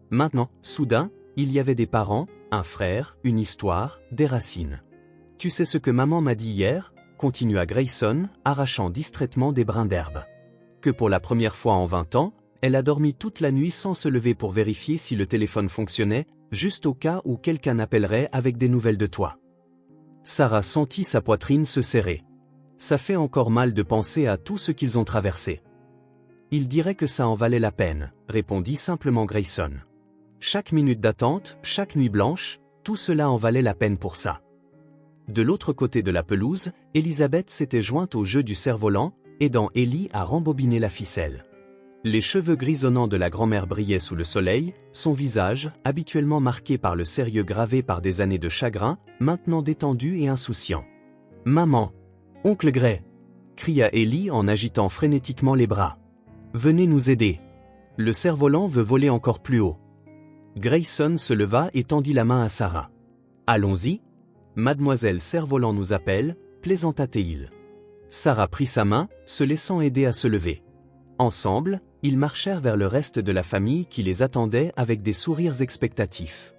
Maintenant, soudain, il y avait des parents, un frère, une histoire, des racines. Tu sais ce que maman m'a dit hier ? Continua Grayson, arrachant distraitement des brins d'herbe. Que pour la première fois en 20 ans, elle a dormi toute la nuit sans se lever pour vérifier si le téléphone fonctionnait, juste au cas où quelqu'un appellerait avec des nouvelles de toi. Sarah sentit sa poitrine se serrer. Ça fait encore mal de penser à tout ce qu'ils ont traversé. Il dirait que ça en valait la peine, répondit simplement Grayson. Chaque minute d'attente, chaque nuit blanche, tout cela en valait la peine pour ça. De l'autre côté de la pelouse, Elizabeth s'était jointe au jeu du cerf-volant, aidant Ellie à rembobiner la ficelle. Les cheveux grisonnants de la grand-mère brillaient sous le soleil, son visage, habituellement marqué par le sérieux gravé par des années de chagrin, maintenant détendu et insouciant. « Maman ! Oncle Gray !» cria Ellie en agitant frénétiquement les bras. « Venez nous aider. Le cerf-volant veut voler encore plus haut. » Grayson se leva et tendit la main à Sarah. « Allons-y. Mademoiselle Cerf-Volant nous appelle, plaisanta-t-il. » Sarah prit sa main, se laissant aider à se lever. Ensemble, ils marchèrent vers le reste de la famille qui les attendait avec des sourires expectatifs.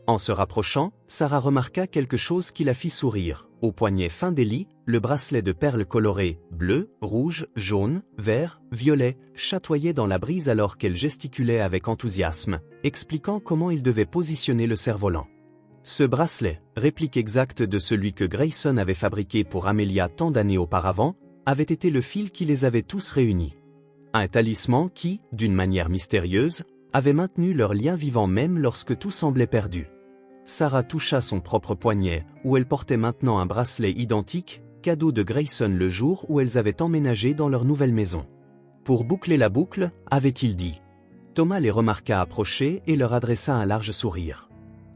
En se rapprochant, Sarah remarqua quelque chose qui la fit sourire. Au poignet fin d'Ellie, le bracelet de perles colorées, bleu, rouge, jaune, vert, violet, chatoyait dans la brise alors qu'elle gesticulait avec enthousiasme, expliquant comment il devait positionner le cerf-volant. Ce bracelet, réplique exacte de celui que Grayson avait fabriqué pour Amelia tant d'années auparavant, avait été le fil qui les avait tous réunis. Un talisman qui, d'une manière mystérieuse, avait maintenu leur lien vivant même lorsque tout semblait perdu. Sarah toucha son propre poignet, où elle portait maintenant un bracelet identique, cadeau de Grayson le jour où elles avaient emménagé dans leur nouvelle maison. Pour boucler la boucle, avait-il dit. Thomas les remarqua approcher et leur adressa un large sourire.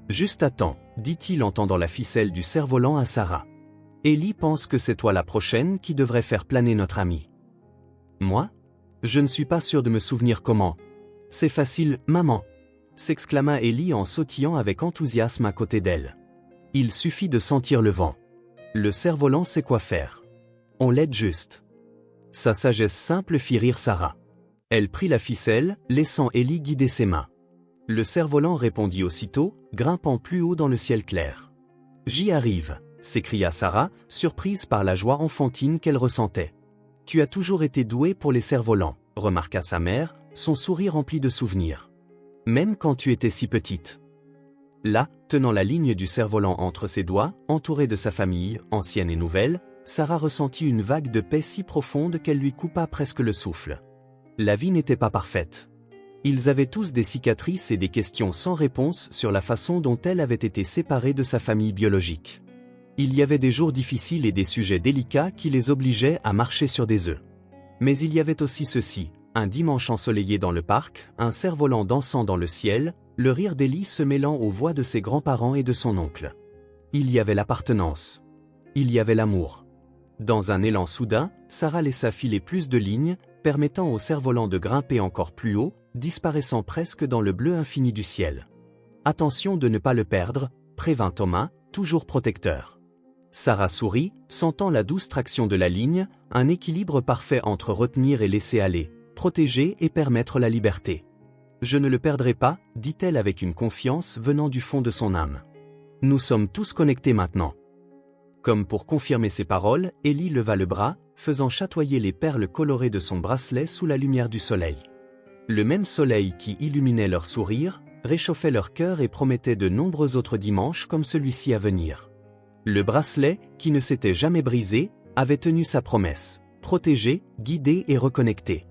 Juste à temps, dit-il en tendant la ficelle du cerf-volant à Sarah. Ellie pense que c'est toi la prochaine qui devrait faire planer notre ami. Moi ? Je ne suis pas sûr de me souvenir comment. C'est facile, maman, s'exclama Ellie en sautillant avec enthousiasme à côté d'elle. Il suffit de sentir le vent. Le cerf-volant sait quoi faire. On l'aide juste. Sa sagesse simple fit rire Sarah. Elle prit la ficelle, laissant Ellie guider ses mains. Le cerf-volant répondit aussitôt, grimpant plus haut dans le ciel clair. « J'y arrive !» s'écria Sarah, surprise par la joie enfantine qu'elle ressentait. « Tu as toujours été douée pour les cerfs-volants », remarqua sa mère, son sourire rempli de souvenirs. « Même quand tu étais si petite. » Là, tenant la ligne du cerf-volant entre ses doigts, entourée de sa famille, ancienne et nouvelle, Sarah ressentit une vague de paix si profonde qu'elle lui coupa presque le souffle. La vie n'était pas parfaite. Ils avaient tous des cicatrices et des questions sans réponse sur la façon dont elle avait été séparée de sa famille biologique. Il y avait des jours difficiles et des sujets délicats qui les obligeaient à marcher sur des œufs. Mais il y avait aussi ceci, un dimanche ensoleillé dans le parc, un cerf-volant dansant dans le ciel, le rire d'Ellie se mêlant aux voix de ses grands-parents et de son oncle. Il y avait l'appartenance. Il y avait l'amour. Dans un élan soudain, Sarah laissa filer plus de lignes, permettant au cerf-volant de grimper encore plus haut, disparaissant presque dans le bleu infini du ciel. Attention de ne pas le perdre, prévint Thomas, toujours protecteur. Sarah sourit, sentant la douce traction de la ligne, un équilibre parfait entre retenir et laisser aller, protéger et permettre la liberté. « Je ne le perdrai pas », dit-elle avec une confiance venant du fond de son âme. « Nous sommes tous connectés maintenant. » Comme pour confirmer ses paroles, Ellie leva le bras, faisant chatoyer les perles colorées de son bracelet sous la lumière du soleil. Le même soleil qui illuminait leur sourire, réchauffait leur cœur et promettait de nombreux autres dimanches comme celui-ci à venir. Le bracelet, qui ne s'était jamais brisé, avait tenu sa promesse, protégé, guidé et reconnecté.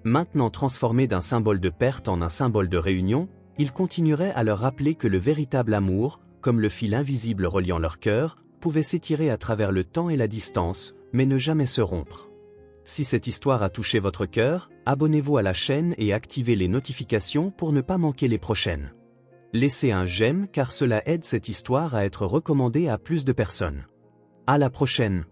Maintenant transformé d'un symbole de perte en un symbole de réunion, il continuerait à leur rappeler que le véritable amour, comme le fil invisible reliant leur cœur, pouvait s'étirer à travers le temps et la distance, mais ne jamais se rompre. Si cette histoire a touché votre cœur, abonnez-vous à la chaîne et activez les notifications pour ne pas manquer les prochaines. Laissez un j'aime car cela aide cette histoire à être recommandée à plus de personnes. À la prochaine.